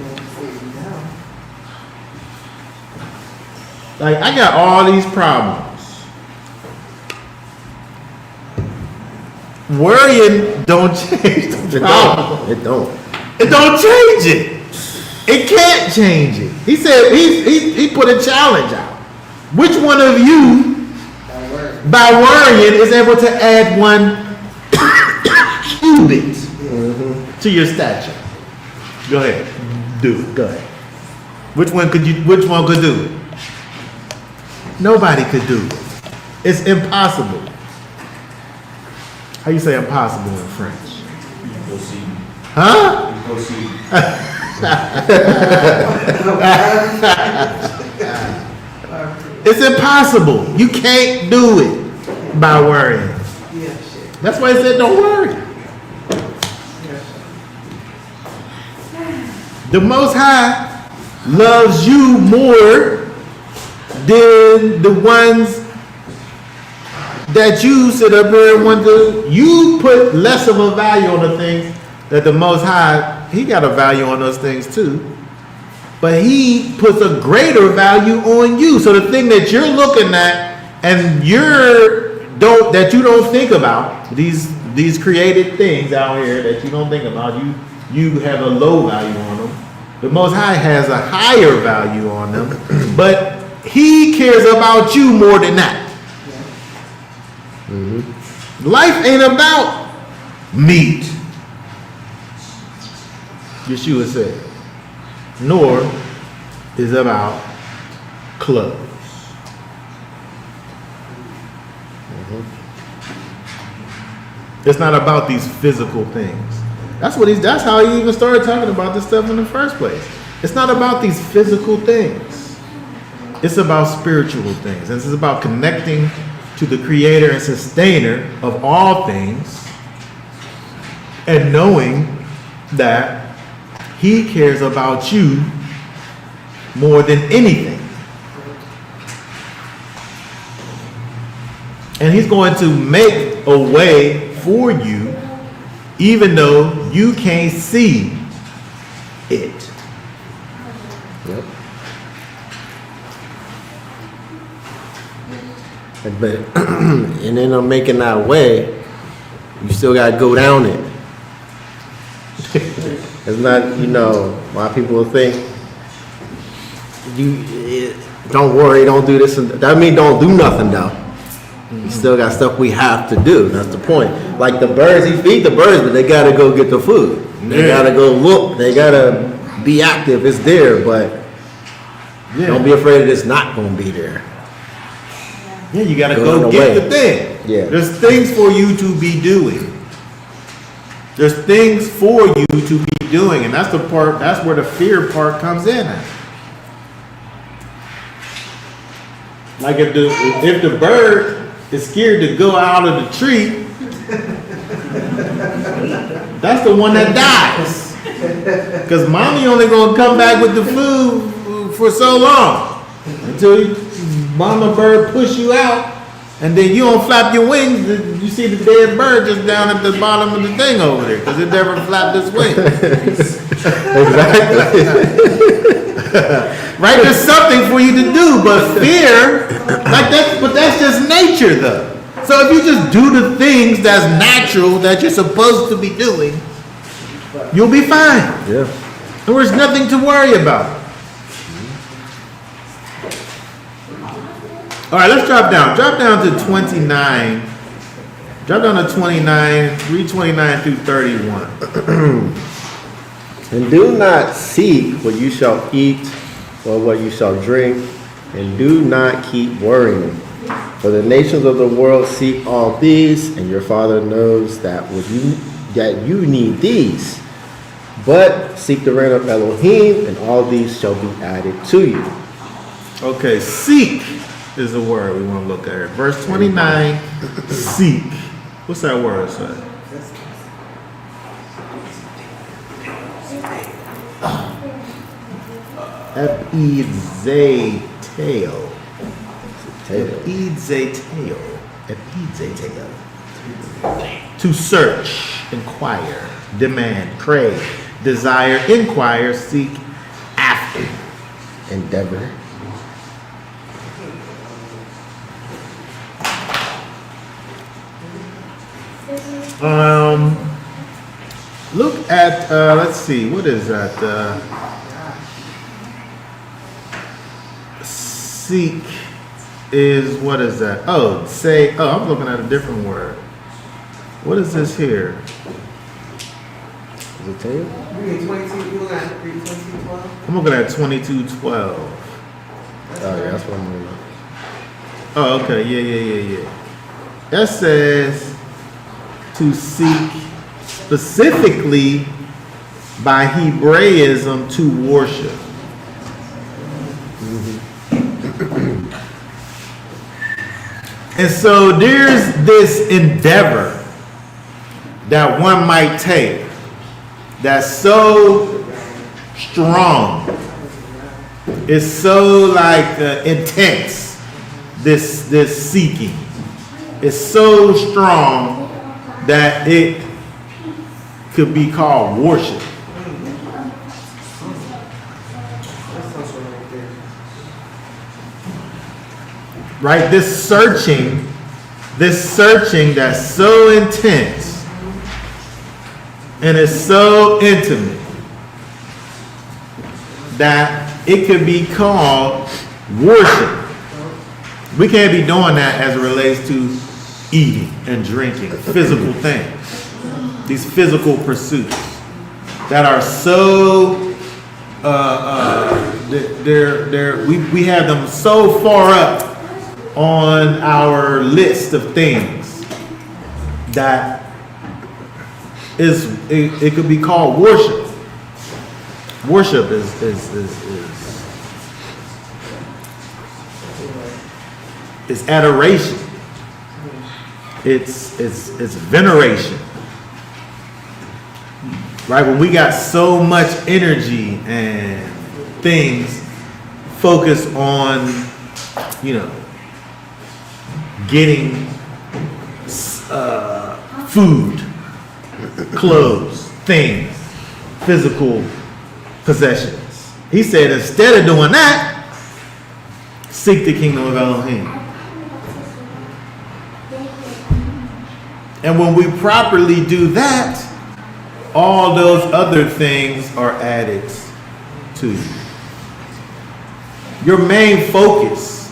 Like, I got all these problems. Worrying don't change the problem. It don't. It don't change it. It can't change it. He said he put a challenge out. Which one of you, by worrying, is able to add 1 cubit to your stature? Go ahead. Do it. Go ahead. Which one could do it? Nobody could do it. It's impossible. How you say impossible in French? Huh? It's impossible. You can't do it by worrying. That's why he said don't worry. The Most High loves you more than the ones that you sit up here and want to. You put less of a value on the things that the Most High, He got a value on those things too. But He puts a greater value on you. So the thing that you're looking at and you're that you don't think about, these created things out here that you don't think about, you have a low value on them. The Most High has a higher value on them, but He cares about you more than that. Life ain't about meat, Yeshua said, nor is about clothes. It's not about these physical things. That's how he even started talking about this stuff in the first place. It's not about these physical things. It's about spiritual things. This is about connecting to the creator and sustainer of all things and knowing that he cares about you more than anything. And he's going to make a way for you even though you can't see it. Yep. But and then I'm making that way, you still gotta go down it. It's not, you know, why people think don't worry, don't do this, and that means don't do nothing though. We still got stuff we have to do. That's the point. Like the birds, he feed the birds, but they gotta go get the food. They gotta go look. They gotta be active. It's there, but don't be afraid that it's not gonna be there. Yeah, you gotta Going go get away. the thing. Yeah. There's things for you to be doing. There's things for you to be doing, and that's where the fear part comes in at. Like if the bird is scared to go out of the tree, that's the one that dies. Because mommy only gonna come back with the food for so long until mama bird push you out, and then you don't flap your wings. You see the dead bird just down at the bottom of the thing over there because it never flapped its wings. Exactly. Right? There's something for you to do, but fear, but that's just nature though. So if you just do the things that's natural that you're supposed to be doing, you'll be fine. Yeah. There's nothing to worry about. All right, let's drop down. Drop down to 29. Drop down to 29, 329 through 31. And do not seek what you shall eat or what you shall drink, and do not keep worrying. For the nations of the world seek all these, and your Father knows that you need these. But seek the reign of Elohim, and all these shall be added to you. Okay, seek is the word we want to look at here. Verse 29, seek. What's that word say? Epizeteo. Epizeteo. To search, inquire, demand, crave, desire, inquire, seek after. Endeavor. Look at, let's see, what is that? Seek is, what is that? Oh, I'm looking at a different word. What is this here? Does it tell you? Read 22, you look at read 22:12. I'm looking at 22:12. Oh, yeah, that's what I'm looking at. Oh, okay, yeah. That says to seek specifically by Hebraism to worship. And so there's this endeavor that one might take that's so strong. It's so like intense. This seeking is so strong that it could be called worship. Right? This searching this searching that's so intense and is so intimate that it could be called worship. We can't be doing that as it relates to eating and drinking, physical things, these physical pursuits that are so we have them so far up on our list of things that it could be called worship. Worship is adoration. It's veneration. Right? When we got so much energy and things focused on, getting food, clothes, things, physical possessions. He said, instead of doing that, seek the kingdom of Elohim. And when we properly do that, all those other things are added to you. Your main focus,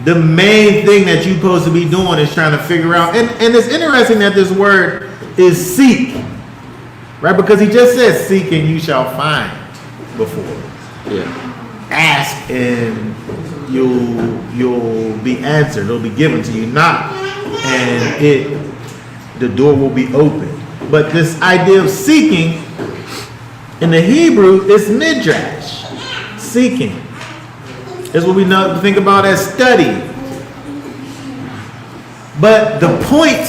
the main thing that you're supposed to be doing is trying to figure out, and it's interesting that this word is seek, right? Because he just says seek and you shall find before. Yeah. Ask and you'll be answered. It'll be given to you. Knock and the door will be open. But this idea of seeking in the Hebrew is midrash. Seeking is what we know think about as study. But the point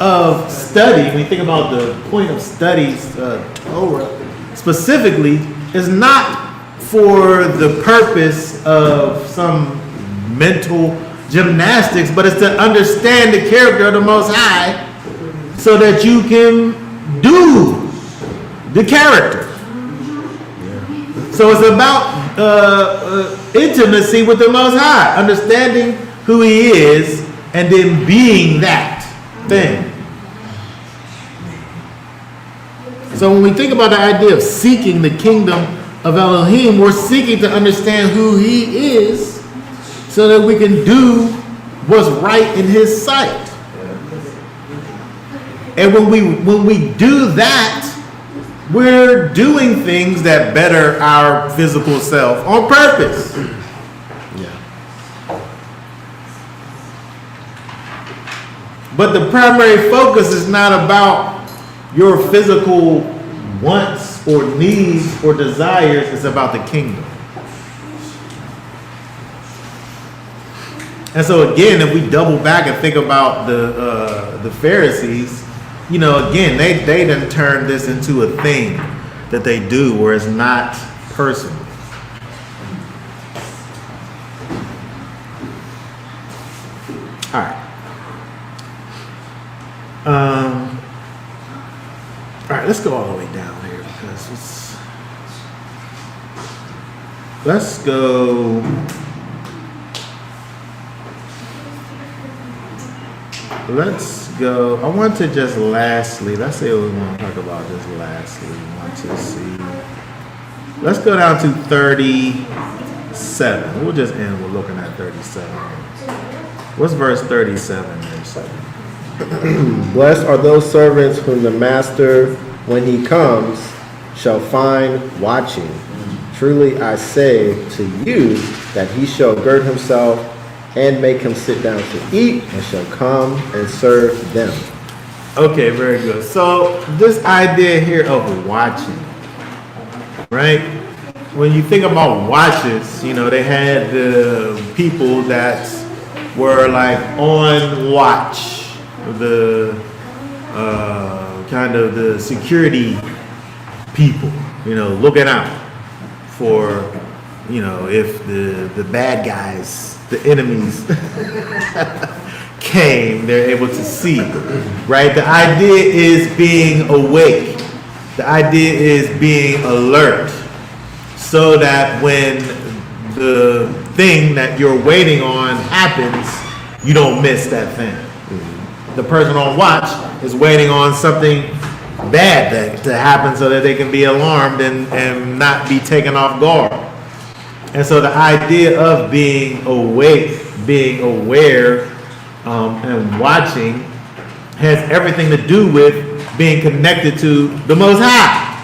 of study, when you think about the point of studies, Torah specifically, is not for the purpose of some mental gymnastics, but it's to understand the character of the Most High so that you can do the character. So it's about intimacy with the Most High, understanding who He is, and then being that thing. So when we think about the idea of seeking the kingdom of Elohim, we're seeking to understand who He is so that we can do what's right in His sight. And when we do that, we're doing things that better our physical self on purpose. Yeah. But the primary focus is not about your physical wants or needs or desires. It's about the kingdom. And so again, if we double back and think about the Pharisees, again, they done turned this into a thing that they do where it's not personal. All right. All right, let's go all the way down here because let's go. I want to just lastly, let's say what we want to talk about just lastly. We want to see. Let's go down to 37. We'll just end with looking at 37. What's verse 37 there say? Blessed are those servants whom the master, when he comes, shall find watching. Truly I say to you that he shall gird himself and make him sit down to eat, and shall come and serve them. Okay, very good. So this idea here of watching, right? When you think about watches, they had the people that were like on watch, the kind of the security people, looking out for, if the bad guys, the enemies came, they're able to see, right? The idea is being awake. The idea is being alert so that when the thing that you're waiting on happens, you don't miss that thing. the person on watch is waiting on something bad to happen so that they can be alarmed and not be taken off guard. And so the idea of being awake, being aware, and watching has everything to do with being connected to the Most High.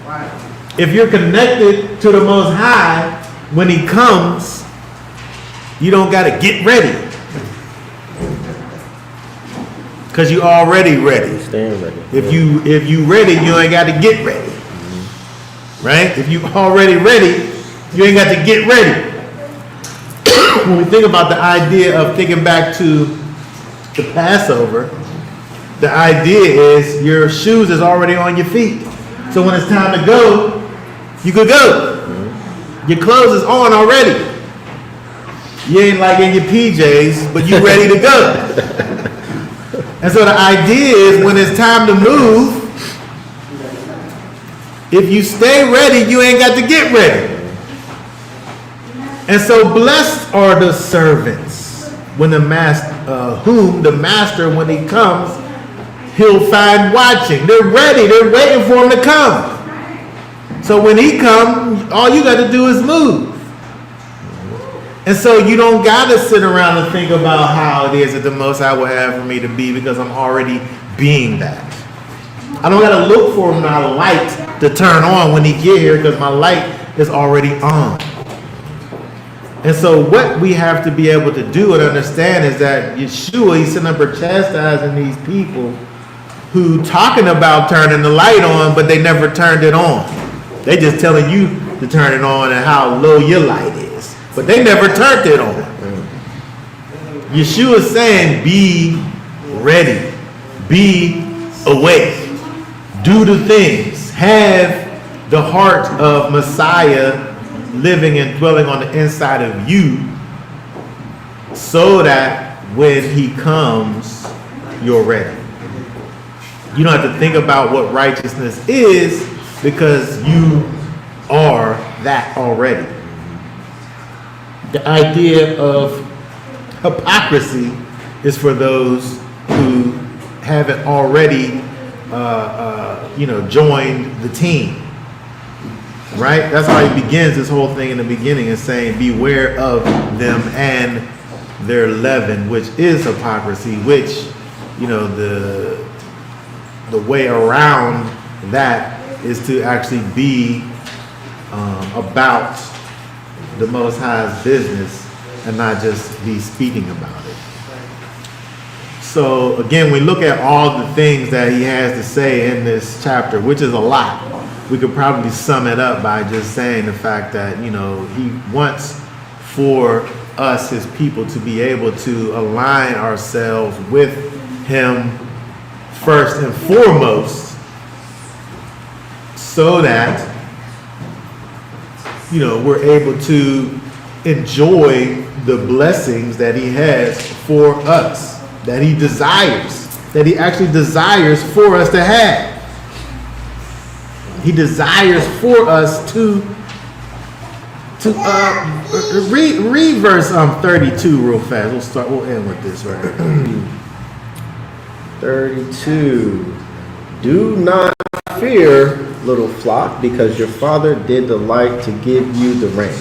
Right. If you're connected to the Most High, when He comes, you don't got to get ready. Because you already ready. Staying ready. If you ready, you ain't got to get ready. Right? If you already ready, you ain't got to get ready. When we think about the idea of thinking back to the Passover, the idea is your shoes is already on your feet. So when it's time to go, you could go. Your clothes is on already. You ain't like in your PJs, but you ready to go. And so the idea is when it's time to move, if you stay ready, you ain't got to get ready. And so blessed are the servants when whom the master, when he comes, he'll find watching. They're ready. They're waiting for him to come. So when he comes, all you got to do is move. And so you don't got to sit around and think about how it is that the Most High will have for me to be, because I'm already being that. I don't got to look for my light to turn on when he get here, because my light is already on. And so what we have to be able to do and understand is that Yeshua, he's sitting up there chastising these people who talking about turning the light on, but they never turned it on. They just telling you to turn it on and how low your light is, but they never turned it on. Yeshua is saying, be ready, be awake, do the things, have the heart of Messiah living and dwelling on the inside of you, so that when he comes, you're ready. You don't have to think about what righteousness is, because you are that already. The idea of hypocrisy is for those who haven't already joined the team. Right? That's how he begins this whole thing in the beginning, is saying, beware of them and their leaven, which is hypocrisy, which, the way around that is to actually be about the Most High's business and not just be speaking about it. So again, we look at all the things that he has to say in this chapter, which is a lot. We could probably sum it up by just saying the fact that, he wants for us, his people, to be able to align ourselves with him first and foremost, so that, we're able to enjoy the blessings that he has for us, that he desires, that he actually desires for us to have. He desires for us to read verse 32 real fast. We'll end with this right here. 32. Do not fear, little flock, because your Father did delight to give you the rain.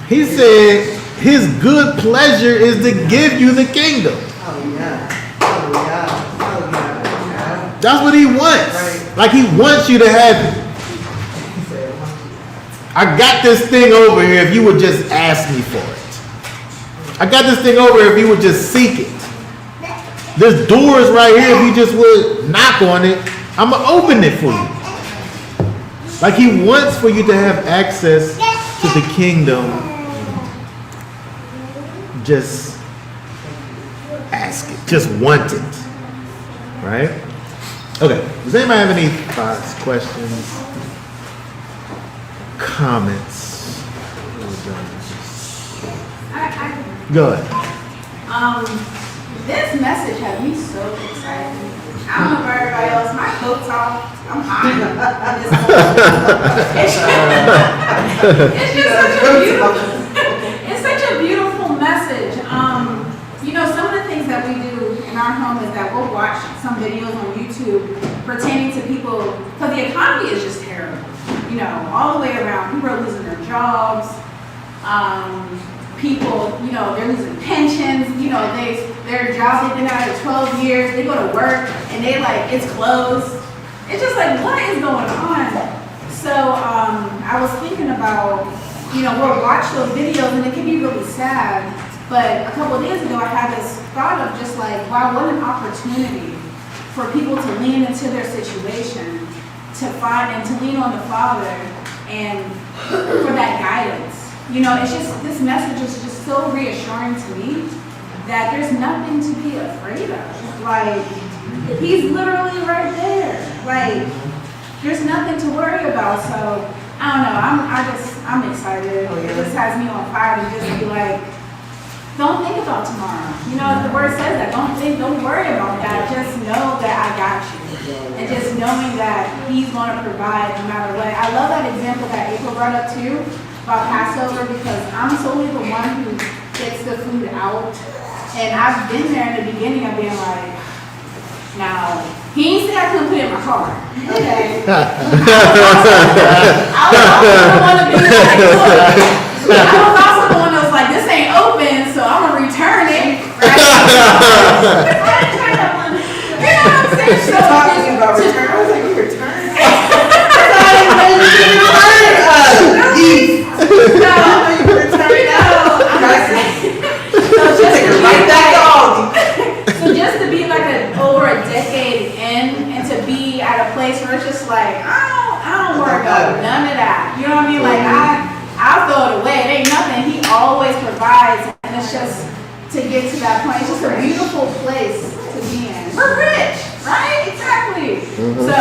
He said his good pleasure is to give you the kingdom. Oh, yeah. Oh, yeah. Oh, yeah. That's what he wants. Right. Like, he wants you to have it. I got this thing over here if you would just ask me for it. I got this thing over here if you would just seek it. This door is right here if you just would knock on it. I'm going to open it for you. Like, he wants for you to have access to the kingdom. Just ask it. Just want it. Right? Okay. Does anybody have any thoughts, questions, comments? Go ahead. This message had me so excited. I don't know about everybody else. My coat's off. I'm hot. It's just such a beautiful. It's such a beautiful message. things that we do in our home is that we'll watch some videos on YouTube pertaining to people, because the economy is just terrible. You know, all the way around. People are losing their jobs. People, you know, they're losing pensions. You know, their jobs, they've been out of 12 years. They go to work and they like, it's closed. It's just like, what is going on? So I was thinking about, you know, we'll watch those videos and it can be really sad. But a couple of days ago, I had this thought of just like, wow, what an opportunity for people to lean into their situation, to find and to lean on the Father and for that guidance. You know, it's just, this message is just so reassuring to me that there's nothing to be afraid of. Like, he's literally right there. Like, there's nothing to worry about. So, I don't know, I'm excited. Oh, yeah. It just has me on fire to just be like, don't think about tomorrow. You know, the word says that. Don't worry about that. Just know that I got you. And just knowing that he's going to provide no matter what. I love that example that April brought up too about Passover, because I'm solely the one who gets the food out. And I've been there in the beginning of being like, now, he ain't say I couldn't put it in my car. Okay. I was also the one to be like, look. I was also the one that was like, this ain't open, so I'm gonna return it. Right? You know what I'm saying? So Talking about return, I was like, you return? Just to be like over a decade in and to be at a place where it's just like, I don't worry about none of that. You know what I mean? Like I'll throw it away. It ain't nothing. He always provides, and it's just to get to that point. It's just a beautiful place to be in. We're rich, right? Exactly. So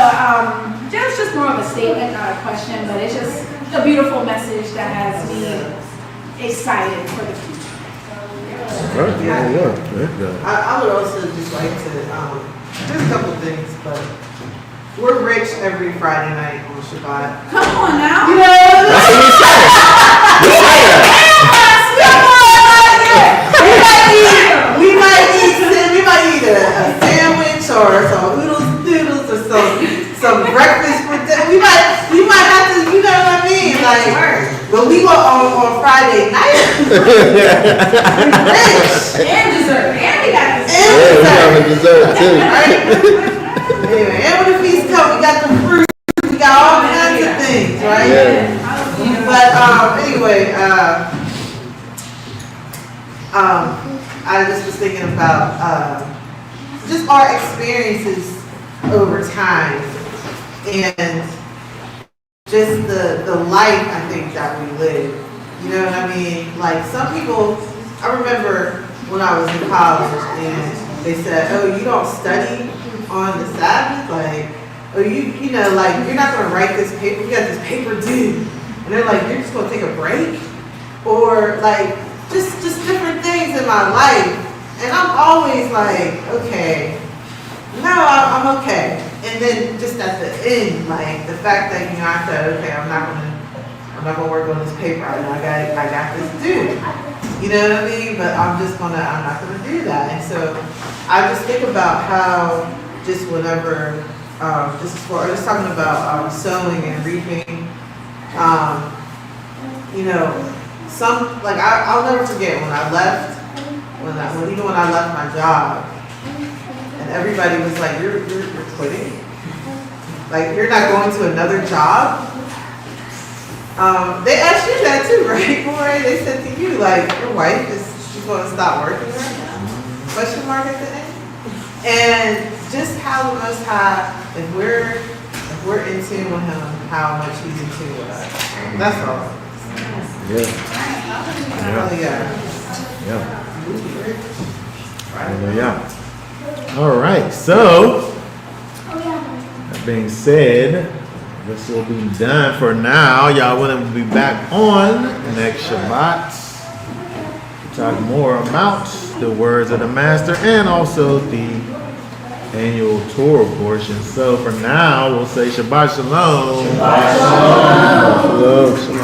just more of a statement, not a question, but it's just a beautiful message that has me excited for the future. I would also just like to, just a couple things, but we're rich every Friday night on Shabbat. Come on now. You know, we might eat a sandwich or some noodles or some breakfast for dinner. We might have to, you know what I mean? Like, but we go on Friday night. Rich. And dessert. And we got this. And dessert too. Right? Anyway, and when the feast come, we got the fruit. We got all kinds of things, right? Yeah. But anyway, I just was thinking about just our experiences over time and just the life I think that we live. You know what I mean? Like some people, I remember when I was in college and they said, oh, you don't study on the Sabbath? Like, oh, you know, like you're not gonna write this paper, you got this paper due. And they're like, you're just gonna take a break? Or like, just different things in my life. And I'm always like, okay, no, I'm okay. And then just at the end, like the fact that, you know, I said, okay, I'm not gonna work on this paper. I know I got this due. You know what I mean? But I'm not gonna do that. And so I just think about how just whenever, just talking about sowing and reaping, you know, I'll never forget when I left, even when I left my job, and everybody was like, you're quitting? Like, you're not going to another job? They asked you that too, right, Corey? They said to you, like, your wife she's going to stop working right now? Question mark at the end? And just how the Most High, if we're in tune with Him, how much He's in tune with us. That's all. All right, so that being said, this will be done for now. Y'all want to be back on next Shabbat to talk more about the words of the Master and also the annual Torah portion. So for now, we'll say Shabbat Shalom. Shalom.